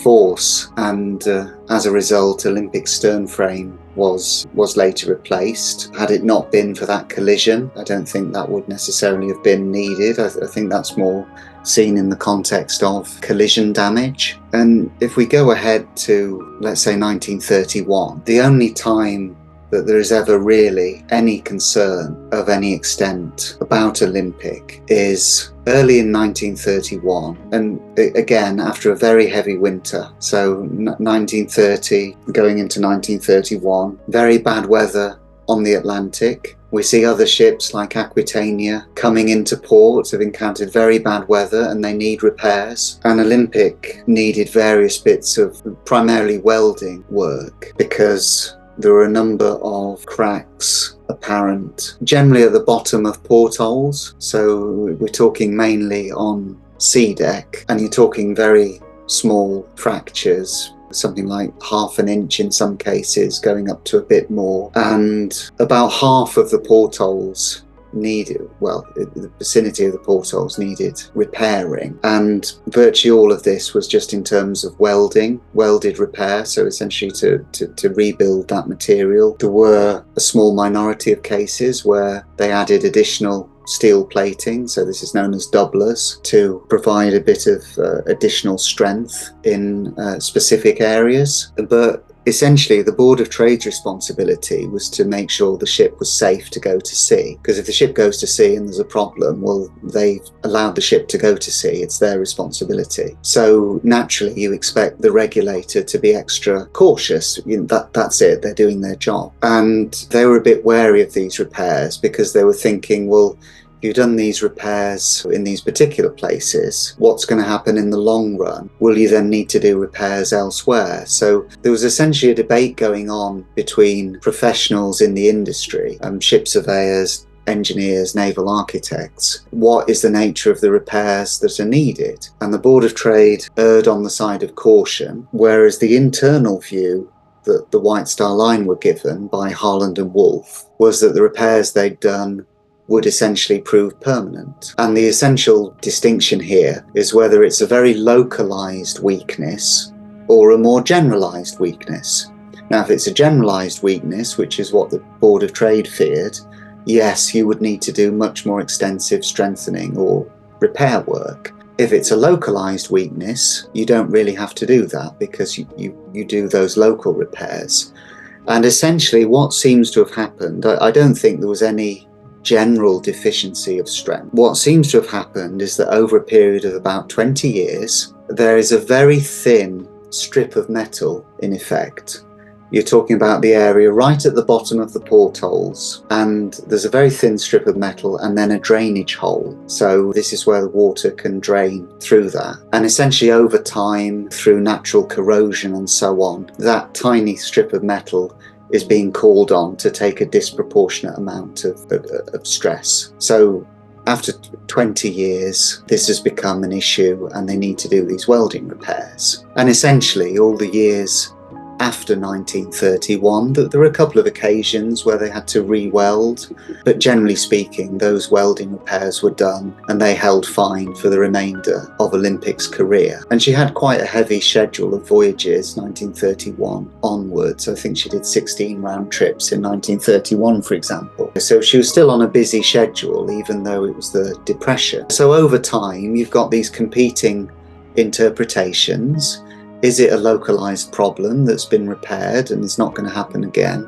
force, and as a result, Olympic stern frame was later replaced. Had it not been for that collision, I don't think that would necessarily have been needed. I think that's more seen in the context of collision damage. And if we go ahead to, let's say, 1931, the only time that there is ever really any concern of any extent about Olympic is early in 1931, and again after a very heavy winter. So 1930 going into 1931, very bad weather on the Atlantic. We see other ships like Aquitania coming into port, have encountered very bad weather and they need repairs. And Olympic needed various bits of primarily welding work because there were a number of cracks apparent, generally at the bottom of portholes. So we're talking mainly on sea deck, and you're talking very small fractures, something like half an inch in some cases, going up to a bit more. And about half of the portholes needed, well, the vicinity of the portholes needed repairing. And virtually all of this was just in terms of welded repair, so essentially to rebuild that material. There were a small minority of cases where they added additional steel plating, so this is known as doublers, to provide a bit of additional strength in specific areas. But essentially, the Board of Trade's responsibility was to make sure the ship was safe to go to sea. Because if the ship goes to sea and there's a problem, well, they've allowed the ship to go to sea. It's their responsibility. So naturally, you expect the regulator to be extra cautious. That's it. They're doing their job. And they were a bit wary of these repairs because they were thinking, well, you've done these repairs in these particular places, what's going to happen in the long run? Will you then need to do repairs elsewhere? So there was essentially a debate going on between professionals in the industry, ship surveyors, engineers, naval architects. What is the nature of the repairs that are needed? And the Board of Trade erred on the side of caution, whereas the internal view that the White Star Line were given by Harland and Wolff was that the repairs they'd done would essentially prove permanent. And the essential distinction here is whether it's a very localized weakness or a more generalized weakness. Now, if it's a generalized weakness, which is what the Board of Trade feared, yes, you would need to do much more extensive strengthening or repair work. If it's a localized weakness, you don't really have to do that because you do those local repairs. And essentially what seems to have happened, I don't think there was any general deficiency of strength. What seems to have happened is that over a period of about 20 years, there is a very thin strip of metal in effect. You're talking about the area right at the bottom of the portholes, and there's a very thin strip of metal and then a drainage hole. So this is where the water can drain through that. And essentially over time, through natural corrosion and so on, that tiny strip of metal is being called on to take a disproportionate amount of stress. So after 20 years, this has become an issue and they need to do these welding repairs. And essentially all the years after 1931, there were a couple of occasions where they had to re-weld, but generally speaking, those welding repairs were done and they held fine for the remainder of Olympic's career. And she had quite a heavy schedule of voyages, 1931 onwards. I think she did 16 round trips in 1931, for example. So she was still on a busy schedule, even though it was the Depression. So over time, you've got these competing interpretations. Is it a localized problem that's been repaired and is not going to happen again?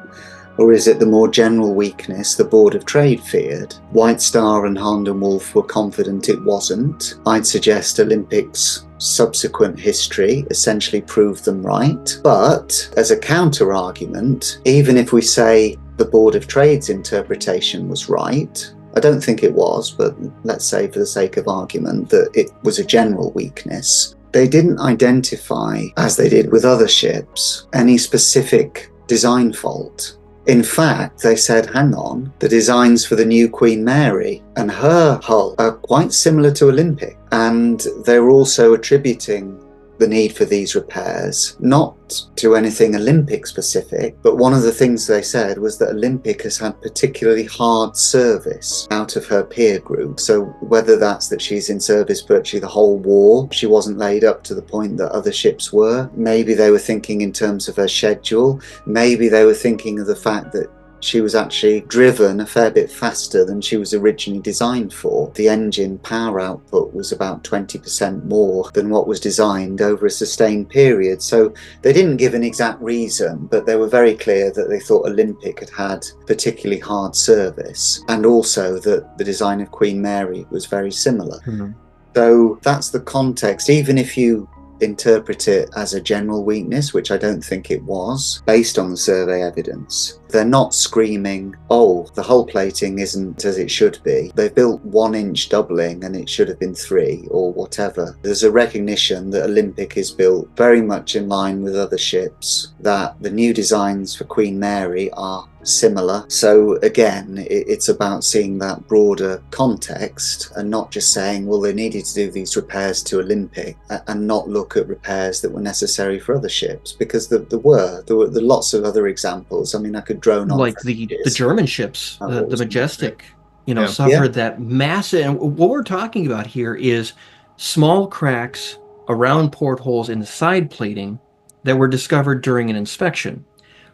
Or is it the more general weakness the Board of Trade feared? White Star and Harland and Wolff were confident it wasn't. I'd suggest Olympic's subsequent history essentially proved them right. But as a counter-argument, even if we say the Board of Trade's interpretation was right, I don't think it was, but let's say for the sake of argument that it was a general weakness, they didn't identify, as they did with other ships, any specific design fault. In fact, they said, hang on, the designs for the new Queen Mary and her hull are quite similar to Olympic. And they were also attributing the need for these repairs, not to anything Olympic specific, but one of the things they said was that Olympic has had particularly hard service out of her peer group. So whether that's that she's in service virtually the whole war, she wasn't laid up to the point that other ships were. Maybe they were thinking in terms of her schedule. Maybe they were thinking of the fact that she was actually driven a fair bit faster than she was originally designed for. The engine power output was about 20% more than what was designed over a sustained period. So they didn't give an exact reason, but they were very clear that they thought Olympic had had particularly hard service, and also that the design of Queen Mary was very similar. Mhm. So that's the context. Even if you interpret it as a general weakness, which I don't think it was, based on the survey evidence, they're not screaming, oh, the hull plating isn't as it should be. They built 1 inch doubling and it should have been 3 or whatever. There's a recognition that Olympic is built very much in line with other ships, that the new designs for Queen Mary are similar. So again, it's about seeing that broader context and not just saying, well, they needed to do these repairs to Olympic, and not look at repairs that were necessary for other ships, because there were lots of other examples. I mean, I could drone on Like for the ages. German ships, the Majestic, Yeah. suffered that massive. And what we're talking about here is small cracks around portholes in the side plating that were discovered during an inspection.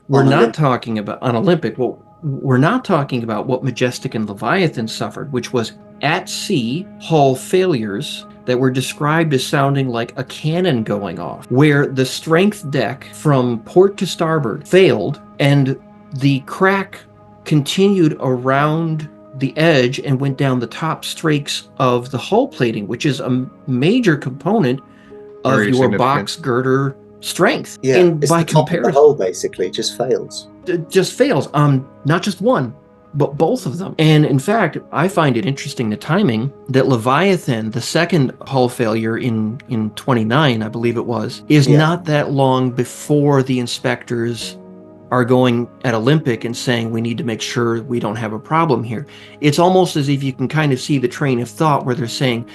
We're On not Olympic. talking about on Olympic. Well, we're not talking about what Majestic and Leviathan suffered, which was at sea hull failures that were described as sounding like a cannon going off, where the strength deck from port to starboard failed and the crack continued around the edge and went down the top strakes of the hull plating, which is a major component of Very your significant. box girder strength. Yeah, And it's by the top of the comparison, hull basically just fails. it just fails. Not just one, but both of them. And in fact, I find it interesting, the timing, that Leviathan, the second hull failure in 29, I believe it was, is Yeah. not that long before the inspectors are going at Olympic and saying, we need to make sure we don't have a problem here. It's almost as if you can kind of see the train of thought where they're saying,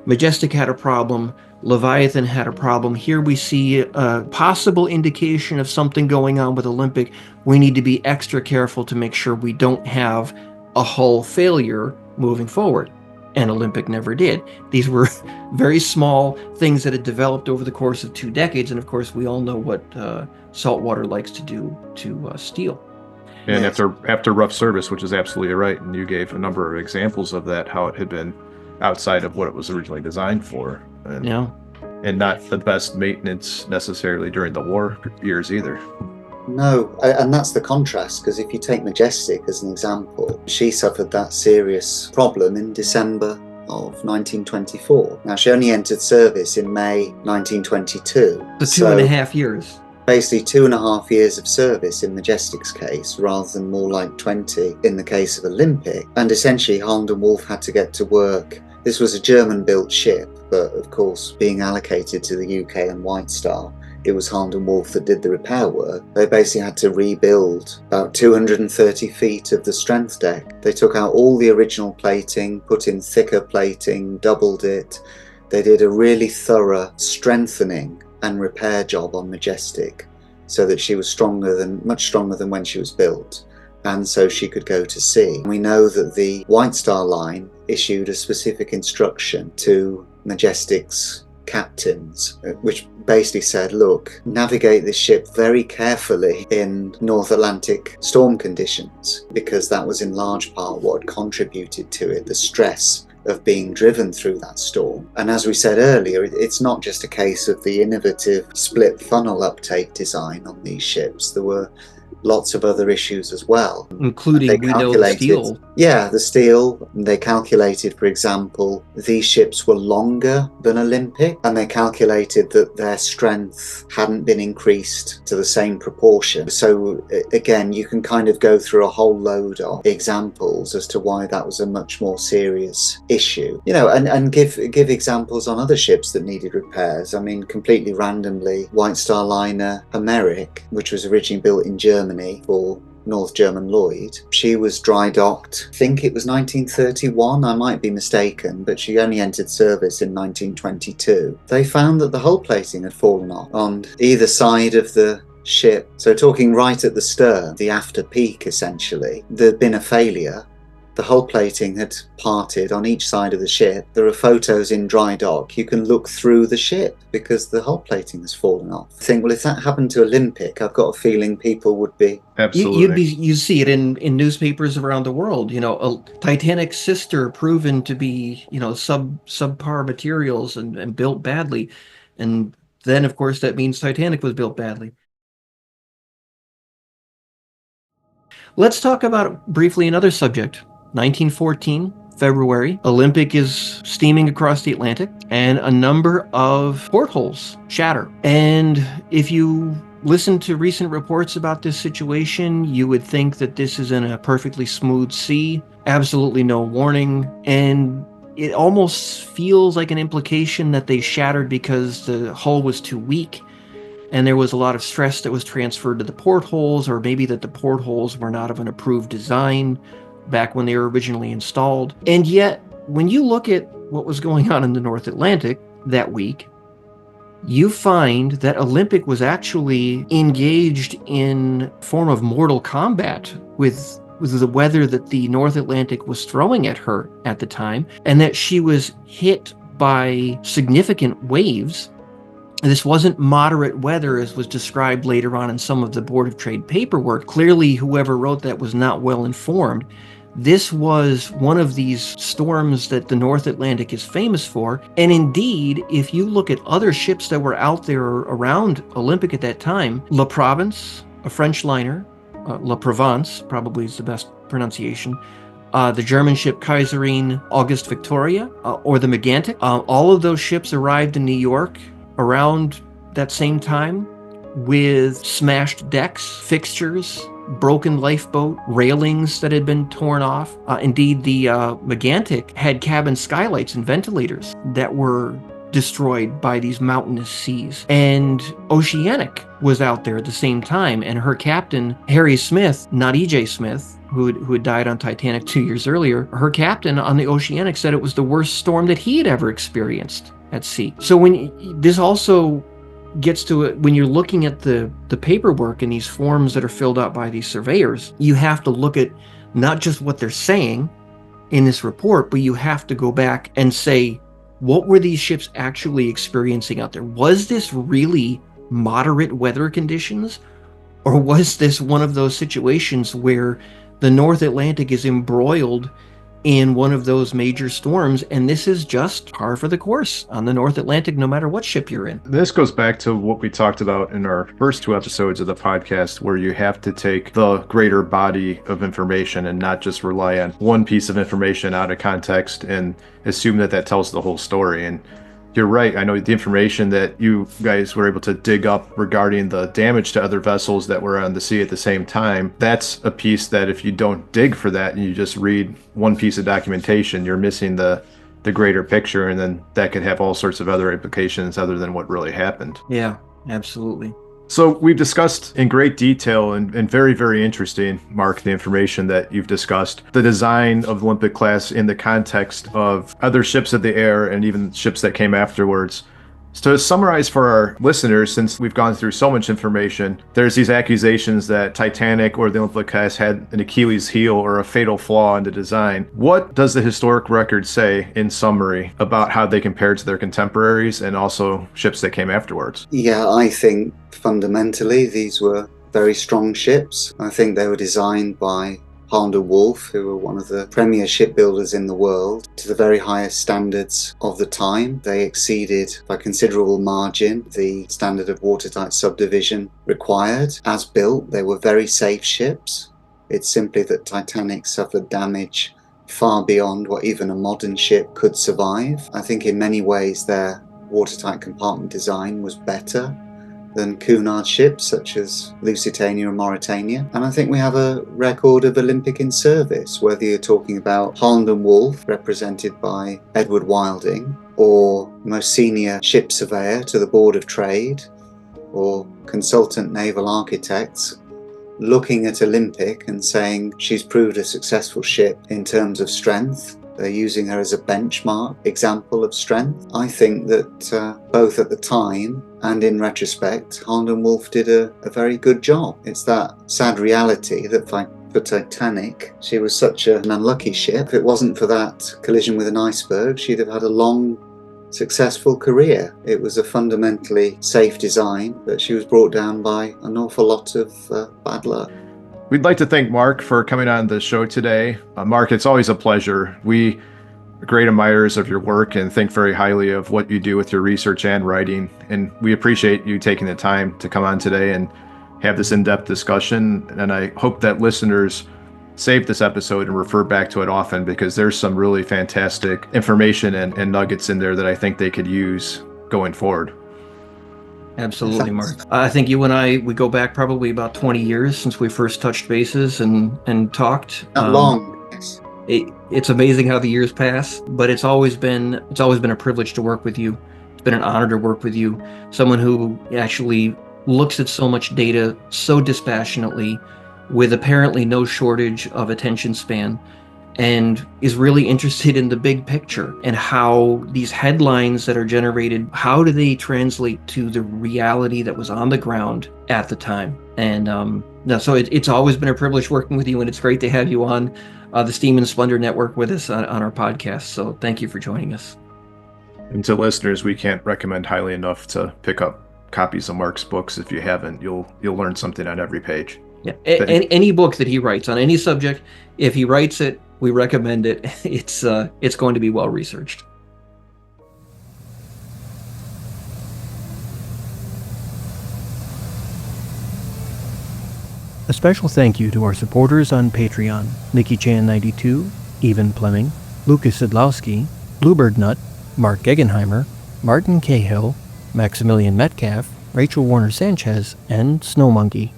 Majestic had a problem, Leviathan had a problem. Here we see a possible indication of something going on with Olympic. We need to be extra careful to make sure we don't have a hull failure moving forward. And Olympic never did. These were very small things that had developed over the course of 2 decades. And of course, we all know what saltwater likes to do to steel. And Yes. after rough service, which is absolutely right, and you gave a number of examples of that, how it had been outside of what it was originally designed for, and, Yeah. and not the best maintenance necessarily during the war years either. No, and that's the contrast, because if you take Majestic as an example, she suffered that serious problem in December of 1924. Now, she only entered service in May 1922. The 2.5 years. Basically 2.5 years of service in Majestic's case, rather than more like 20 in the case of Olympic. And essentially, Holland and Wolff had to get to work. This was a German-built ship, but of course, being allocated to the UK and White Star, it was Holland and Wolff that did the repair work. They basically had to rebuild about 230 feet of the strength deck. They took out all the original plating, put in thicker plating, doubled it. They did a really thorough strengthening and repair job on Majestic, so that she was much stronger than when she was built, and so she could go to sea. We know that the White Star Line issued a specific instruction to Majestic's captains, which basically said, look, navigate this ship very carefully in North Atlantic storm conditions, because that was in large part what contributed to it, the stress of being driven through that storm. And as we said earlier, it's not just a case of the innovative split funnel uptake design on these ships. There were lots of other issues as well, including, we know, the steel. Yeah, the steel. They calculated, for example, these ships were longer than Olympic, and they calculated that their strength hadn't been increased to the same proportion. So again, you can kind of go through a whole load of examples as to why that was a much more serious issue, and give examples on other ships that needed repairs. I mean, completely randomly, White Star Liner Homeric, which was originally built in Germany for North German Lloyd, she was dry docked, I think it was 1931, I might be mistaken, but she only entered service in 1922. They found that the hull plating had fallen off on either side of the ship. So talking right at the stern, the after peak essentially, there'd been a failure, the hull plating had parted on each side of the ship. There are photos in dry dock. You can look through the ship because the hull plating has fallen off. I think, well, if that happened to Olympic, I've got a feeling people would be... Absolutely. You see it in newspapers around the world. A Titanic's sister proven to be subpar materials and built badly, and then of course that means Titanic was built badly. Let's talk about briefly another subject. 1914, February, Olympic is steaming across the Atlantic, and a number of portholes shatter. And if you listen to recent reports about this situation, you would think that this is in a perfectly smooth sea, absolutely no warning, and it almost feels like an implication that they shattered because the hull was too weak and there was a lot of stress that was transferred to the portholes, or maybe that the portholes were not of an approved design back when they were originally installed. And yet, when you look at what was going on in the North Atlantic that week, you find that Olympic was actually engaged in a form of mortal combat with the weather that the North Atlantic was throwing at her at the time, and that she was hit by significant waves. This wasn't moderate weather as was described later on in some of the Board of Trade paperwork. Clearly, whoever wrote that was not well informed. This was one of these storms that the North Atlantic is famous for. And indeed, if you look at other ships that were out there around Olympic at that time, La Provence, a French liner, La Provence probably is the best pronunciation, the German ship Kaiserin August Victoria, or the Megantic, all of those ships arrived in New York around that same time with smashed decks, fixtures, broken lifeboat, railings that had been torn off. Indeed, the Megantic had cabin skylights and ventilators that were destroyed by these mountainous seas. And Oceanic was out there at the same time, and her captain, Harry Smith, not E.J. Smith, who had died on Titanic 2 years earlier, her captain on the Oceanic said it was the worst storm that he had ever experienced at sea. So this also gets to it, when you're looking at the paperwork and these forms that are filled out by these surveyors, you have to look at not just what they're saying in this report, but you have to go back and say, what were these ships actually experiencing out there? Was this really moderate weather conditions? Or was this one of those situations where the North Atlantic is embroiled in one of those major storms, and this is just par for the course on the North Atlantic, no matter what ship you're in? This goes back to what we talked about in our first 2 episodes of the podcast, where you have to take the greater body of information and not just rely on one piece of information out of context and assume that that tells the whole story. And you're right. I know the information that you guys were able to dig up regarding the damage to other vessels that were on the sea at the same time. That's a piece that if you don't dig for that and you just read one piece of documentation, you're missing the greater picture, and then that could have all sorts of other implications other than what really happened. Yeah, absolutely. So we've discussed in great detail and very, very interesting, Mark, the information that you've discussed, the design of the Olympic class in the context of other ships of the air and even ships that came afterwards. So to summarize for our listeners, since we've gone through so much information, there's these accusations that Titanic or the Olympic class had an Achilles heel or a fatal flaw in the design. What does the historic record say, in summary, about how they compared to their contemporaries and also ships that came afterwards? Yeah, I think fundamentally these were very strong ships. I think they were designed by Wolff, who were one of the premier shipbuilders in the world, to the very highest standards of the time. They exceeded by considerable margin the standard of watertight subdivision required. As built, they were very safe ships. It's simply that Titanic suffered damage far beyond what even a modern ship could survive. I think in many ways their watertight compartment design was better than Cunard ships such as Lusitania and Mauretania. And I think we have a record of Olympic in service, whether you're talking about Wolff, represented by Edward Wilding, or most senior ship surveyor to the Board of Trade, or consultant naval architects, looking at Olympic and saying she's proved a successful ship in terms of strength. They're using her as a benchmark example of strength. I think that both at the time and in retrospect, Wolff did a very good job. It's that sad reality that for Titanic. She was such an unlucky ship. If it wasn't for that collision with an iceberg, she'd have had a long, successful career. It was a fundamentally safe design, but she was brought down by an awful lot of bad luck. We'd like to thank Mark for coming on the show today. Mark, it's always a pleasure. We are great admirers of your work and think very highly of what you do with your research and writing. And we appreciate you taking the time to come on today and have this in-depth discussion. And I hope that listeners save this episode and refer back to it often, because there's some really fantastic information and nuggets in there that I think they could use going forward. Absolutely, Mark. I think you and I, we go back probably about 20 years since we first touched bases and talked. Not long. Yes. It's amazing how the years pass, but it's always been a privilege to work with you. It's been an honor to work with you. Someone who actually looks at so much data so dispassionately, with apparently no shortage of attention span, and is really interested in the big picture and how these headlines that are generated, how do they translate to the reality that was on the ground at the time. And so it's always been a privilege working with you, and it's great to have you on the Steam and Splendor Network with us on our podcast. So thank you for joining us. And to listeners, we can't recommend highly enough to pick up copies of Mark's books. If you haven't, you'll learn something on every page. Yeah, any book that he writes on any subject, if he writes it, we recommend it. It's going to be well researched. A special thank you to our supporters on Patreon: Nikki Chan 92, Evan Fleming, Lucas Sidlowski, Bluebird Nut, Mark Gegenheimer, Martin Cahill, Maximilian Metcalf, Rachel Warner Sanchez, and Snow Monkey.